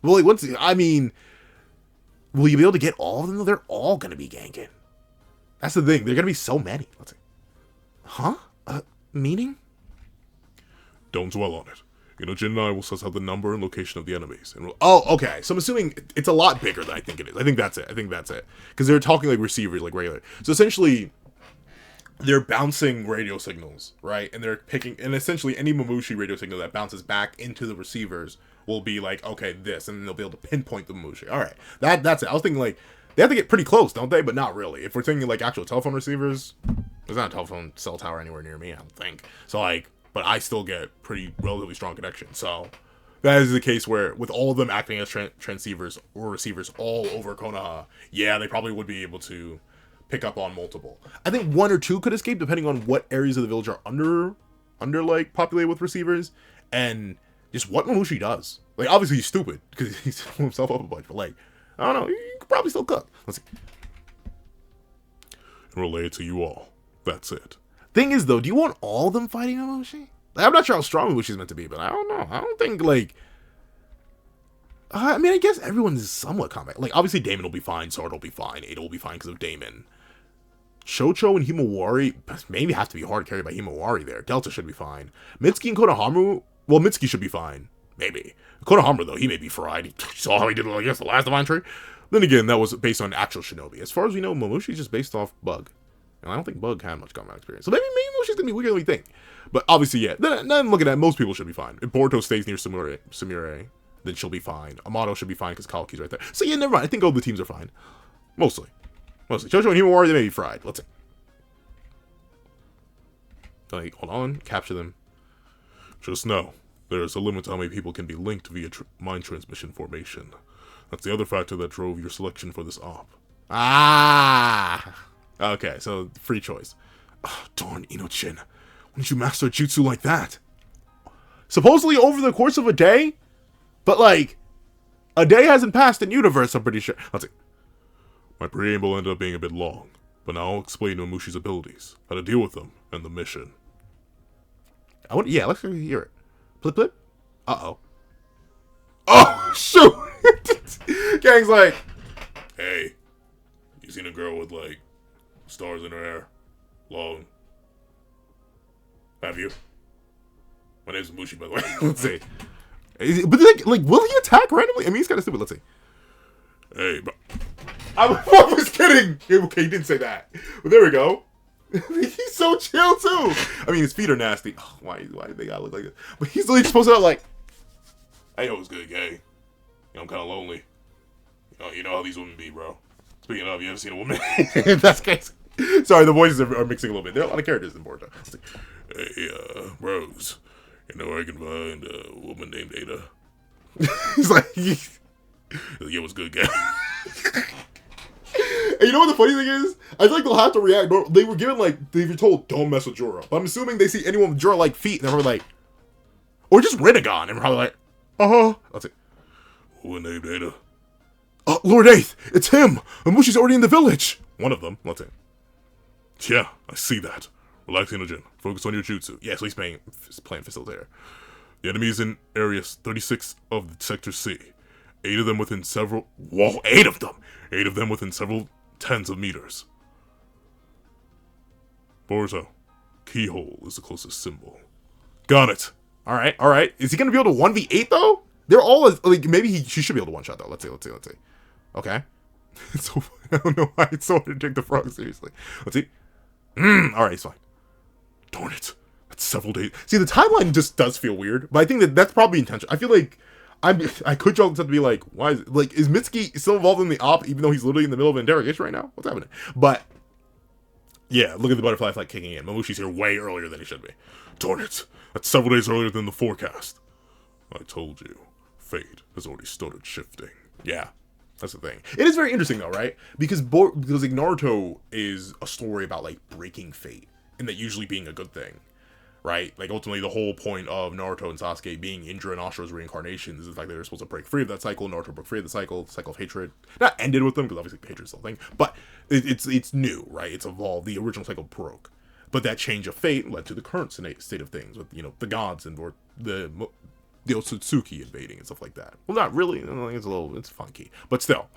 Well, like, I mean, will you be able to get all of them? They're all gonna be ganking. That's the thing. They're gonna be so many. Let's see. Huh? Meaning? Don't dwell on it. Jin and I will suss out the number and location of the enemies. And oh, okay. So I'm assuming it's a lot bigger than I think it is. I think that's it. Because they're talking like receivers, like regular. So essentially, they're bouncing radio signals, right? And they're picking, and essentially any Mamushi radio signal that bounces back into the receivers will be like, okay, this, and then they'll be able to pinpoint the Mamushi. All right, that's it. I was thinking like they have to get pretty close, don't they? But not really. If we're thinking like actual telephone receivers, there's not a telephone cell tower anywhere near me, I don't think. So like, but I still get pretty relatively strong connection. So that is the case where with all of them acting as transceivers or receivers all over Konoha, yeah, they probably would be able to pick up on multiple. I think 1 or 2 could escape depending on what areas of the village are under like populated with receivers and just what Mamushi does. Like obviously he's stupid because he's pulling himself up a bunch, but like I don't know, he could probably still cook. Let's see. And relay it to you all. That's it. Thing is though, do you want all of them fighting Mamushi? Like, I'm not sure how strong Mamushi's meant to be, but I don't know. I don't think like. I mean, I guess everyone's somewhat combat. Like obviously Daemon will be fine, Sword will be fine, Ada will be fine because of Daemon. Shocho and Himawari maybe have to be hard carried by Himawari there. Delta should be fine. Mitsuki and Konohamaru, well, Mitsuki should be fine. Maybe. Konohamaru, though, he may be fried. He saw how he did, I guess, the last Divine Tree. Then again, that was based on actual shinobi. As far as we know, Mamushi's just based off Bug. And I don't think Bug had much combat experience. So maybe Mamushi's going to be weaker than we think. But obviously, yeah. Then looking at it, most people should be fine. If Boruto stays near Sumire, then she'll be fine. Amato should be fine because Kawaki's right there. So yeah, never mind. I think all the teams are fine. Mostly. Shocho and Himawari, they may be fried. Let's see. Like, hold on. Capture them. Just know, there is a limit to how many people can be linked via mind transmission formation. That's the other factor that drove your selection for this op. Ah! Okay, so free choice. Oh, darn, Ino-chin. When did you master a jutsu like that? Supposedly over the course of a day? But like, a day hasn't passed in universe, I'm pretty sure. Let's see. My preamble ended up being a bit long, but now I'll explain Mamushi's abilities, how to deal with them, and the mission. Yeah, let's hear it. Blip blip. Uh-oh. Oh, shoot! Gang's like, hey, you seen a girl with, like, stars in her hair? Long. Have you? My name's Mamushi, by the way. Let's see. But, like, will he attack randomly? I mean, he's kind of stupid. Let's see. Hey, bro. I was kidding! Okay, he didn't say that. But there we go. He's so chill, too! I mean, his feet are nasty. Oh, why do they gotta look like this? But he's literally supposed to, like... Hey, yo, it's good, gay. I'm kind of lonely. You know how these women be, bro. Speaking of, you ever seen a woman? That's crazy. Sorry, the voices are mixing a little bit. There are a lot of characters in Boruto. Hey, bros. You know where I can find a woman named Ada? He's like... Yeah, what's good, gay? And you know what the funny thing is? I feel like they'll have to react. They were given, like, they were told, don't mess with Jorah. But I'm assuming they see anyone with Jorah-like feet, and they're probably like... Or just Rinnegan, and we're probably like... Uh-huh. Let's see. Who named Ada? Lord Eighth! It's him! Mamushi's already in the village! One of them. Let's see. Yeah, I see that. Relax, Inojin. Focus on your jutsu. Yeah, so he's playing Facilitator. The enemy is in area 36 of Sector C. 8 of them within several... Whoa, 8 of them! 8 of them within several tens of meters. Boruto, keyhole is the closest symbol. Got it. Alright. Is he gonna be able to 1v8 though? They're all, like, maybe she should be able to one-shot though. Let's see. Okay. So, I don't know why it's so hard to take the frog seriously. Let's see. Alright, he's fine. Darn it. That's several days. See, the timeline just does feel weird, but I think that's probably intentional. I feel like I could draw this up to be like, why is Mitsuki still involved in the op even though he's literally in the middle of an interrogation right now? What's happening? But yeah, look at the butterfly flight kicking in. Mamushi's here way earlier than he should be. Darn it. That's several days earlier than the forecast. I told you. Fate has already started shifting. Yeah. That's the thing. It is very interesting though, right? Because like Naruto is a story about like breaking fate and that usually being a good thing. Right? Like, ultimately, the whole point of Naruto and Sasuke being Indra and Asura's reincarnations is the fact that they're supposed to break free of that cycle. Naruto broke free of the cycle of hatred. Not ended with them, because obviously hatred's still a thing, but it's new, right? It's evolved. The original cycle broke. But that change of fate led to the current state of things with, the gods and the Otsutsuki invading and stuff like that. Well, not really. It's funky, but still,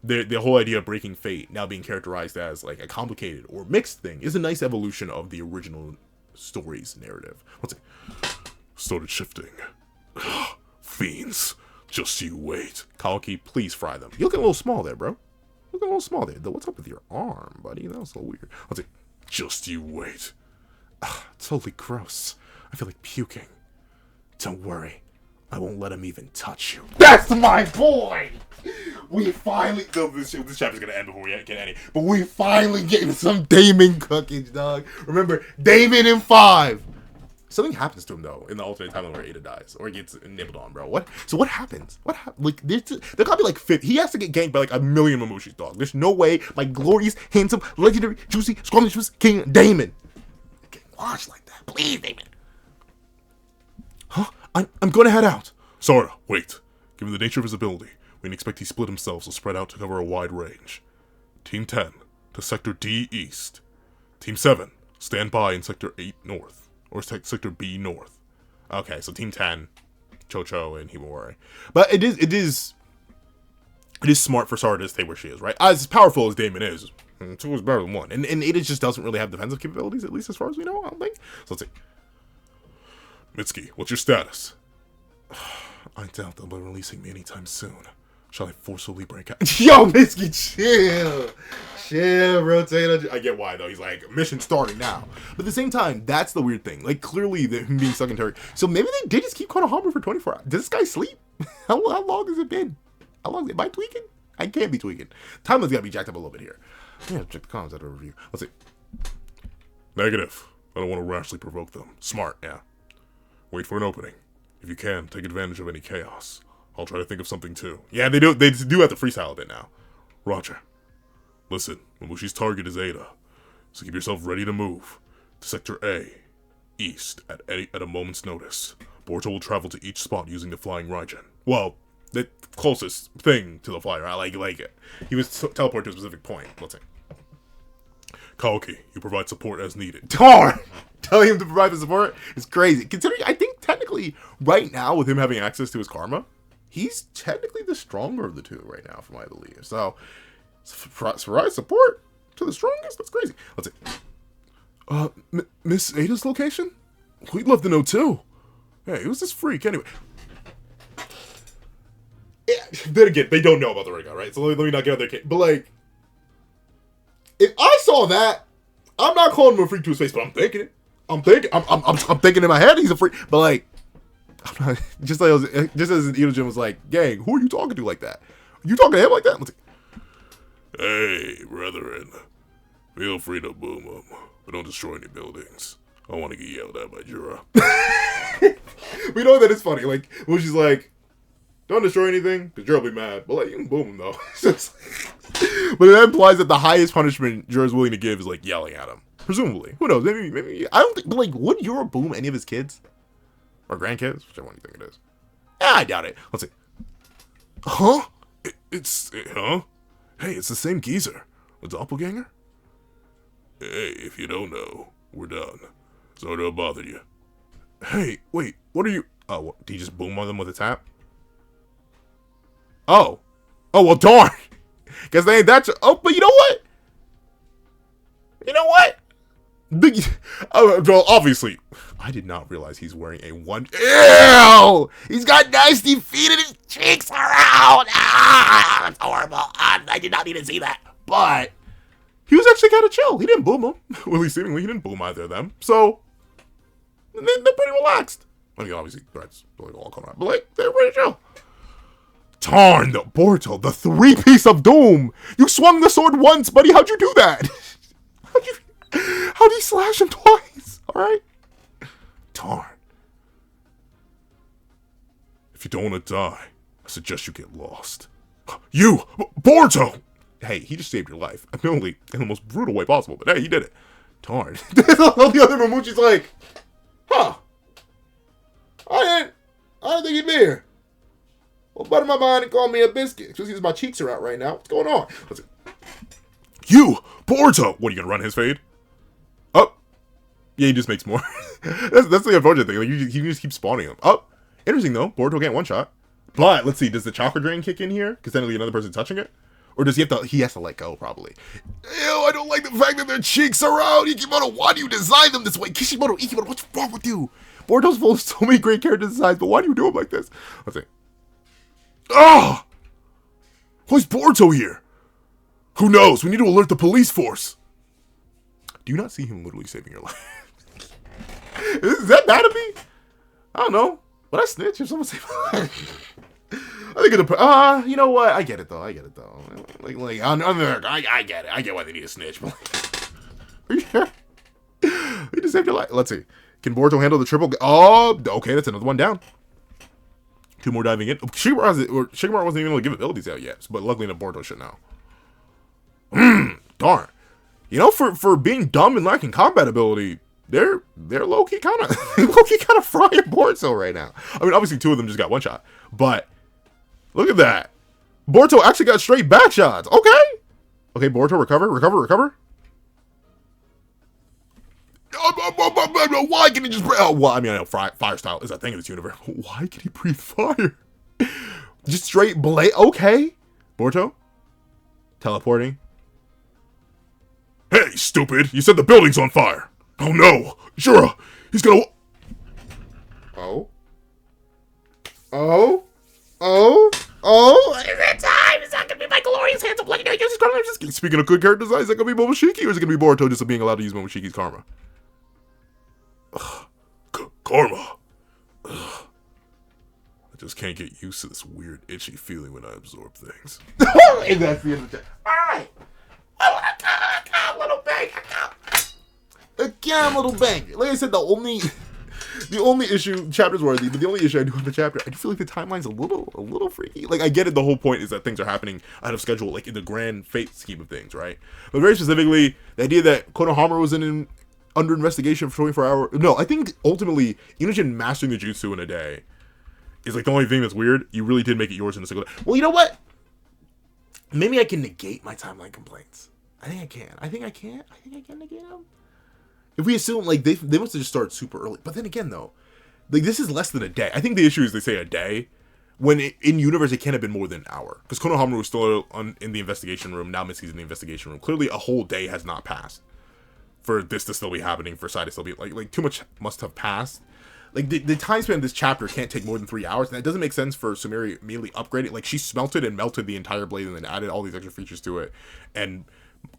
the whole idea of breaking fate now being characterized as like a complicated or mixed thing is a nice evolution of the original story's narrative. Let's see. Started shifting. Fiends, just you wait. Kawaki, please fry them. You look a little small there, bro. Look a little small there. What's up with your arm, buddy? That was so weird. Let's see. Just you wait. Totally gross. I feel like puking. Don't worry. I won't let him even touch you. That's my boy! We finally... This chapter's gonna end before we get any. But we finally getting some Daemon cookage, dog. Remember, Daemon in 5. Something happens to him, though, in the alternate timeline where Ada dies. Or he gets nibbled on, bro. What? So what happens? Like, there gotta be, like, 50. He has to get ganked by, like, 1,000,000 Mamushis, dog. There's no way my glorious, handsome, legendary, juicy, scrumptious King Daemon get washed like that. Please, Daemon. Huh? I'm gonna head out. Sora, wait. Given the nature of his ability, we can expect he split himself so spread out to cover a wide range. Team 10, to Sector D East. Team 7, stand by in Sector 8 North. Or Sector B North. Okay, so Team 10, Chocho and Himawari. But it is smart for Sora to stay where she is, right? As powerful as Daemon is, 2 is better than 1. And Ada just doesn't really have defensive capabilities, at least as far as we know, I don't think. So let's see. Mitsuki, what's your status? I doubt they'll be releasing me anytime soon. Shall I forcibly break out? Yo, Mitsuki, chill. Chill, rotate. I get why, though. He's like, mission starting now. But at the same time, that's the weird thing. Like, clearly, him being stuck in Turkey. So maybe they did just keep Konohamaru for 24 hours. Does this guy sleep? How long has it been? How long? Am I tweaking? I can't be tweaking. Timeline's got to be jacked up a little bit here. Yeah, check the comments out of review. Let's see. Negative. I don't want to rashly provoke them. Smart, yeah. Wait for an opening. If you can, take advantage of any chaos. I'll try to think of something too. Yeah, they do have to freestyle a bit now. Roger. Listen, Mamushi's target is Ada, so keep yourself ready to move to Sector A, East, at a moment's notice. Boruto will travel to each spot using the flying Raijin. Well, the closest thing to the flyer. I like it. He was teleported to a specific point. Let's see. Kawaki, you provide support as needed. Darn! Telling him to provide the support is crazy. Considering, I think technically, right now, with him having access to his karma, he's technically the stronger of the two right now, from what I believe. So, provide support to the strongest? That's crazy. Let's see. Miss Ada's location? We'd love to know too. Hey, who's this freak anyway? Yeah, then again, they don't know about the Ringo, right? So let me not get out their case. But like, if I saw that, I'm not calling him a freak to his face, but I'm thinking it. I'm thinking in my head he's a freak. But like, I'm not, just as Itogen was like, gang, who are you talking to like that? You talking to him like that? Let's see. Hey, brethren. Feel free to boom them, but don't destroy any buildings. I want to get yelled at by Jura. We know that it's funny. Like, when she's like, don't destroy anything, because Jura will be mad. But, like, you can boom him, though. But that implies that the highest punishment Jura's willing to give is, like, yelling at him. Presumably. Who knows? Maybe. I don't think, but, like, would Jura boom any of his kids? Or grandkids? Whichever one you think it is. Yeah, I doubt it. Let's see. Huh? Huh? Hey, it's the same geezer. A doppelganger? Hey, if you don't know, we're done. Sorry to have bothered you. Hey, wait, what are you... Oh, what, did you just boom on them with a tap? Oh, well, darn. Guess they ain't that... Oh, but you know what? Well, obviously, I did not realize he's wearing a one... Ew! He's got nasty feet and his cheeks are out! Ah, that's horrible. I did not need to see that. But he was actually kind of chill. He didn't boom them. Well, at least seemingly, he didn't boom either of them. So, they're pretty relaxed. I mean, obviously, threats really all come out. But, like, they're pretty chill. Darn, the Boruto, the 3-piece of doom! You swung the sword once, buddy. How'd you do that? How'd you slash him twice? Alright? Darn. If you don't want to die, I suggest you get lost. You! Boruto! Hey, he just saved your life. Admittedly, in the most brutal way possible, but hey, he did it. Darn. The other Mamuchi's like, huh. I didn't think he'd be here. Well, butter my mind and call me a biscuit. Especially because my cheeks are out right now. What's going on? Let's see. You! Boruto! What, are you gonna run his fade? Oh. Yeah, he just makes more. That's the unfortunate thing. Like, you just keep spawning him. Oh. Interesting, though. Boruto can't one-shot. But, let's see, does the chakra drain kick in here? Because then it'll be another person touching it? Or does he have to, he has to let go, probably. Ew, I don't like the fact that their cheeks are out. Ikimoto, why do you design them this way? Kishimoto, Ikimoto, what's wrong with you? Boruto's full of so many great character designs, but why do you do them like this? Let's see. Oh! Why's Boruto here? Who knows? We need to alert the police force. Do you not see him literally saving your life? Is that bad of me? I don't know. Would I snitch if someone saved my life? I think it'll, you know what? I get it though. I get it though. I get it. I get why they need a snitch. Are you sure? You just saved your life. Let's see. Can Boruto handle the triple? Oh, okay. That's another one down. 2 more diving in. Shikamaru wasn't even able to give abilities out yet, but luckily enough, Boruto should now. Darn. You know, for being dumb and lacking combat ability, they're low-key kind of frying Boruto right now. I mean, obviously 2 of them just got one shot, but look at that. Boruto actually got straight back shots. Okay, Boruto, recover. Why can he just breathe? Well, I mean, I know fire style is a thing in this universe. Why can he breathe fire? Just straight blade. Okay, Boruto, teleporting. Hey, stupid! You said the building's on fire! Oh no! Shura! He's gonna... Is it time? Is that gonna be my glorious hands of blade? Speaking of good character design, is that gonna be Momoshiki, or is it gonna be Boruto just being allowed to use Momoshiki's karma? Karma. Ugh. I just can't get used to this weird, itchy feeling when I absorb things. And that's the end of the chat. Alright! Little bang! Again, little bang! Like I said, the only issue, chapter's worthy, but the only issue I do with the chapter, I do feel like the timeline's a little freaky. Like, I get it, the whole point is that things are happening out of schedule, like in the grand fate scheme of things, right? But very specifically, the idea that Konohamaru was under investigation for 24 hours. No, I think ultimately, Inujin mastering the jutsu in a day is like the only thing that's weird. You really did make it yours in a single day. Well, you know what? Maybe I can negate my timeline complaints. I think I can negate them. If we assume, like, they must have just started super early. But then again, though, like, this is less than a day. I think the issue is they say a day, when in universe, it can't have been more than an hour. Because Konohamaru was still in the investigation room. Now Mitsuki's in the investigation room. Clearly, a whole day has not passed for this to still be happening, for Sai to still be, like too much must have passed. Like, the time span of this chapter can't take more than 3 hours, and that doesn't make sense for Sumeri immediately upgrading. Like, she smelted and melted the entire blade and then added all these extra features to it, and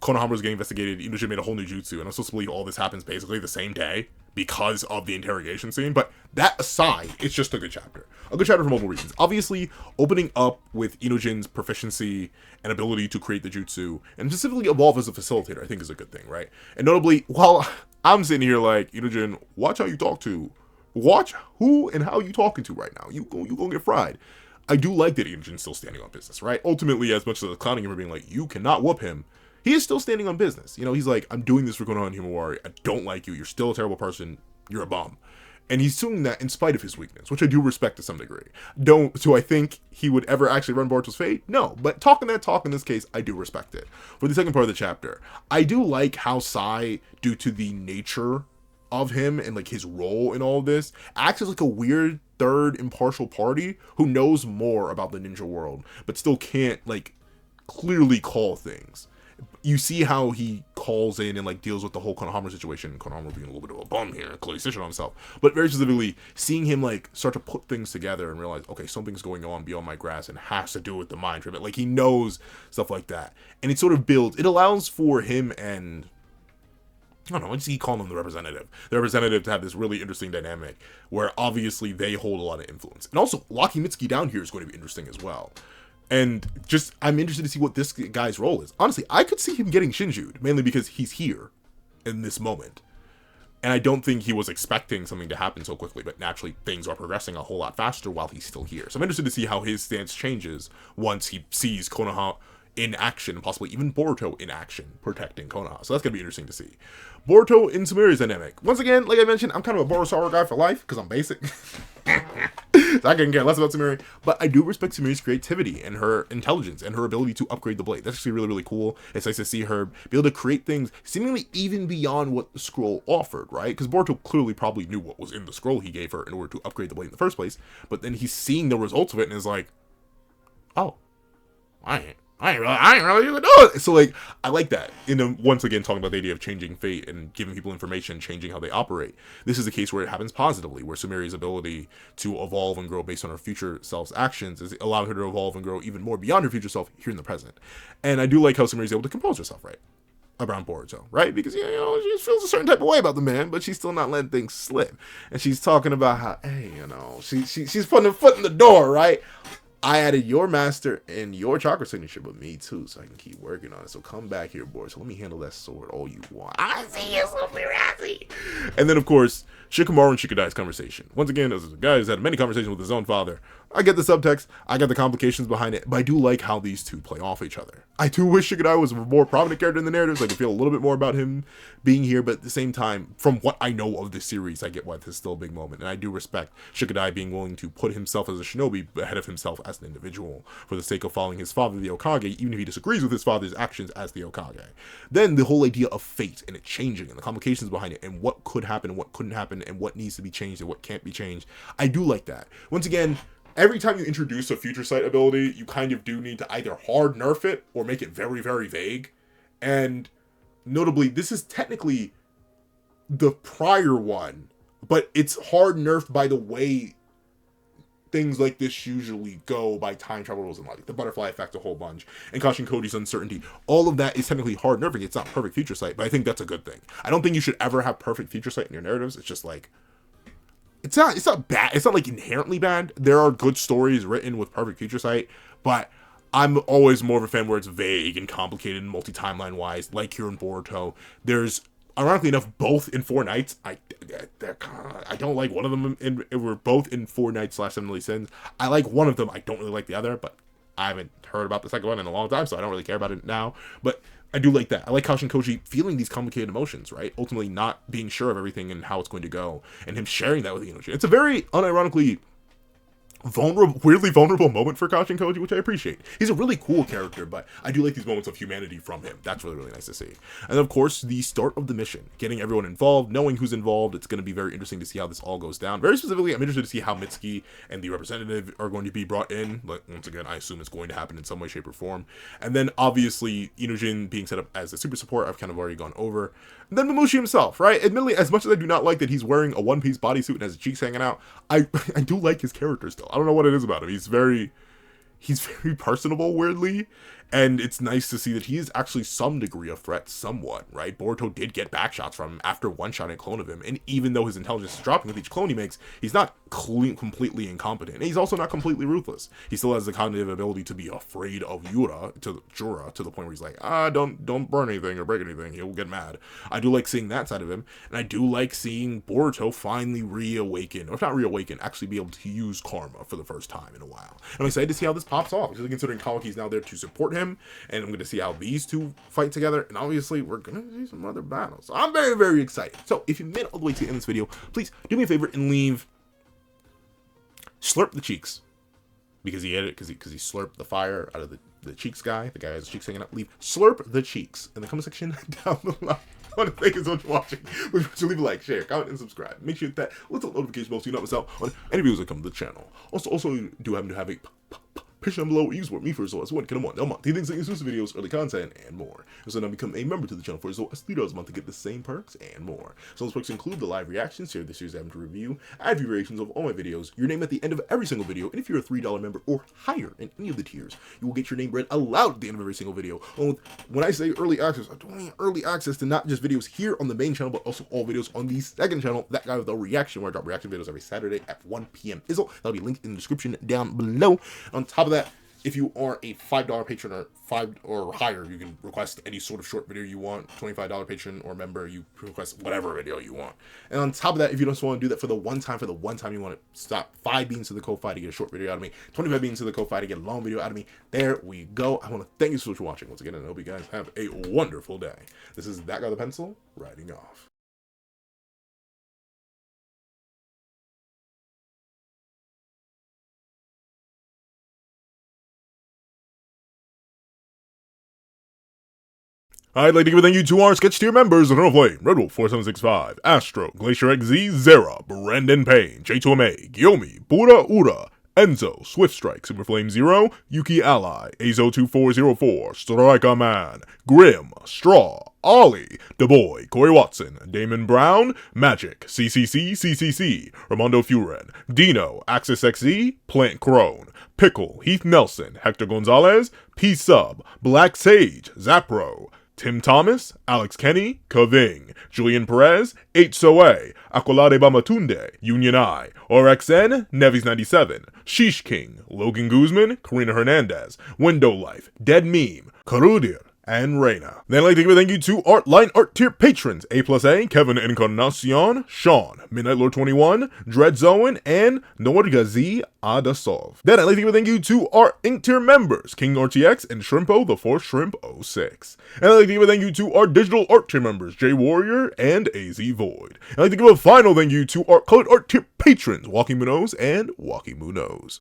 Konohamaru was getting investigated. Inujin made a whole new jutsu, and I'm supposed to believe all this happens basically the same day because of the interrogation scene. But that aside, it's just a good chapter. A good chapter for multiple reasons. Obviously, opening up with Inujin's proficiency and ability to create the jutsu, and specifically evolve as a facilitator, I think is a good thing, right? And notably, while I'm sitting here like, Inujin, watch how you talk to. Watch who and how you talking to right now. You gonna get fried. I do like that Inujin's still standing on business, right? Ultimately, as much as clowning him for being like, you cannot whoop him, he is still standing on business. You know, he's like, I'm doing this for Konoha and Himawari. I don't like you. You're still a terrible person. You're a bum. And he's doing that in spite of his weakness, which I do respect to some degree. Do I think he would ever actually run Boruto's fate? No. But talking that talk in this case, I do respect it. For the second part of the chapter, I do like how Sai, due to the nature of him and like his role in all of this, acts as like a weird third impartial party who knows more about the ninja world, but still can't like clearly call things. You see how he calls in and like deals with the whole Konohamaru situation. Konohamaru being a little bit of a bum here, clearly snitching on himself. But very specifically, seeing him like start to put things together and realize, okay, something's going on beyond my grasp and has to do with the mind trip. Like he knows stuff like that, and it sort of builds. It allows for him and I don't know, I just keep calling him the representative. The representative to have this really interesting dynamic where obviously they hold a lot of influence. And also, locking Mitsuki down here is going to be interesting as well. And just, I'm interested to see what this guy's role is. Honestly, I could see him getting Shinju'd, mainly because he's here in this moment. And I don't think he was expecting something to happen so quickly, but naturally things are progressing a whole lot faster while he's still here. So I'm interested to see how his stance changes once he sees Konoha in action, possibly even Boruto in action, protecting Konoha. So that's going to be interesting to see. Boruto in Sumeri's dynamic. Once again, like I mentioned, I'm kind of a Borusawa guy for life, because I'm basic. So I can care less about Sumeri, but I do respect Sumeri's creativity and her intelligence and her ability to upgrade the blade. That's actually really, really cool. It's nice to see her be able to create things seemingly even beyond what the scroll offered, right? Because Boruto clearly probably knew what was in the scroll he gave her in order to upgrade the blade in the first place, but then he's seeing the results of it and is like, oh, I ain't really even know it. So like, I like that. Once again, talking about the idea of changing fate and giving people information, changing how they operate. This is a case where it happens positively, where Sumeri's ability to evolve and grow based on her future self's actions is allowing her to evolve and grow even more beyond her future self here in the present. And I do like how Sumeri's able to compose herself, right? Around Boruto, right? Because, you know, she feels a certain type of way about the man, but she's still not letting things slip. And she's talking about how, hey, you know, she's putting her foot in the door, right? I added your master and your chakra signature, but me too, so I can keep working on it. So come back here, boy. So let me handle that sword all you want. I see you so very happy. And then, of course, Shikamaru and Shikadai's conversation. Once again, as a guy who's had many conversations with his own father, I get the subtext, I get the complications behind it, but I do like how these two play off each other. I do wish Shikadai was a more prominent character in the narrative, so I could feel a little bit more about him being here, but at the same time, from what I know of this series, I get why this is still a big moment, and I do respect Shikadai being willing to put himself as a shinobi ahead of himself as an individual, for the sake of following his father, the Hokage, even if he disagrees with his father's actions as the Hokage. Then the whole idea of fate, and it changing, and the complications behind it, and what could happen, and what couldn't happen, and what needs to be changed, and what can't be changed, I do like that. Once again, every time you introduce a future sight ability, you kind of do need to either hard nerf it or make it very, very vague. And notably, this is technically the prior one, but it's hard nerfed by the way things like this usually go, by time travel rules and like the butterfly effect a whole bunch, and Kashin Koji's uncertainty. All of that is technically hard nerfing. It's not perfect future sight, but I think that's a good thing. I don't think you should ever have perfect future sight in your narratives. It's just like, it's not bad. It's not like inherently bad. There are good stories written with perfect future sight, but I'm always more of a fan where it's vague and complicated and multi-timeline wise, like here in Boruto. There's, ironically enough, both in Four Nights. I don't like one of them. We're both in Four Nights / Seven Deadly Sins. I like one of them. I don't really like the other, but I haven't heard about the second one in a long time, so I don't really care about it now. But I do like that. I like Kashin Koji feeling these complicated emotions, right? Ultimately not being sure of everything and how it's going to go, and him sharing that with Inoue. It's a very unironically weirdly vulnerable moment for Kashin Koji, which I appreciate. He's a really cool character, but I do like these moments of humanity from him. That's really, really nice to see. And of course, the start of the mission, getting everyone involved, knowing who's involved. It's going to be very interesting to see how this all goes down. Very specifically, I'm interested to see how Mitsuki and the representative are going to be brought in. But once again, I assume it's going to happen in some way, shape, or form. And then obviously, Inoue being set up as a super support, I've kind of already gone over. And then Mamushi himself, right? Admittedly, as much as I do not like that he's wearing a one-piece bodysuit and has his cheeks hanging out, I do like his character still. I don't know what it is about him. He's very personable, weirdly, and it's nice to see that he is actually some degree of threat, somewhat, right? Boruto did get backshots from him after one-shotting a clone of him, and even though his intelligence is dropping with each clone he makes, he's not completely incompetent, and he's also not completely ruthless. He still has the cognitive ability to be afraid of Jura to the point where he's like, don't burn anything or break anything, he'll get mad. I do like seeing that side of him, and I do like seeing Boruto finally reawaken, or if not reawaken, actually be able to use karma for the first time in a while. And I'm excited to see how this pops off, especially considering Kawaki's now there to support him, and I'm going to see how these two fight together, and obviously we're going to see some other battles. So I'm very, very excited. So if you made it all the way to the end of this video, please do me a favor and leave slurp the cheeks, because he edit, because he slurped the fire out of the cheeks guy, the guy who has his cheeks hanging out. Leave slurp the cheeks in the comment section down below. I want to thank you so much for watching. Please leave a like, share, comment, and subscribe. Make sure you hit that little notification bell so you don't miss out on any videos that come to the channel. Also you do happen to have a Patreon below where you support me for as low as $1 month. These things like exclusive videos, early content, and more. So now become a member to the channel for as low as $3 a month to get the same perks and more. So those perks include the live reactions, share the series I happen to review, ad reactions of all my videos, your name at the end of every single video, and if you're a $3 member or higher in any of the tiers, you will get your name read aloud at the end of every single video. When I say early access, I don't mean early access to not just videos here on the main channel, but also all videos on the second channel, that guy with the reaction, where I drop reaction videos every Saturday at 1 p.m. That'll be linked in the description down below. On top of that, if you are a $5 patron or $5 or higher, you can request any sort of short video you want. $25 patron or member, you request whatever video you want. And on top of that, if you just want to do that for the one time you want to stop 5 beans to the Ko-Fi to get a short video out of me, 25 beans to the Ko-Fi to get a long video out of me. There we go. I want to thank you so much for watching once again, and I hope you guys have a wonderful day. This is That Guy with a Pencil, writing off. I'd like to give a thank you to our sketch tier members: Eternal Flame, Red Wolf 4765, Astro, Glacier XZ, Zera, Brandon Payne, J2MA, Gyomi, Pura Ura, Enzo, Swift Strike, Super Flame Zero, Yuki Ally, Azo2404, Striker Man, Grim, Straw, Ollie, The Boy, Corey Watson, Damon Brown, Magic, CCC, Ramondo Furen, Dino, Axis XZ, Plant Crone, Pickle, Heath Nelson, Hector Gonzalez, P Sub, Black Sage, Zapro, Tim Thomas, Alex Kenny, Kaving, Julian Perez, H-Soe, Aqualade Bamatunde, Union I, RXN, Nevis97, Sheesh King, Logan Guzman, Karina Hernandez, Window Life, Dead Meme, Karudir, and Reina. Then I'd like to give a thank you to Art Line Art Tier patrons: A+A, Kevin Encarnacion, Sean, Midnight Lord 21, Dread Zoen, and Norgazi Adasov. Then I'd like to give a thank you to our Ink Tier members: King RTX and Shrimpo the 4th Shrimp 06. And I'd like to give a thank you to our Digital Art Tier members: J Warrior and AZ Void. And I'd like to give a final thank you to our Colored Art Tier patrons: Walking Munoz and Walking Munoz.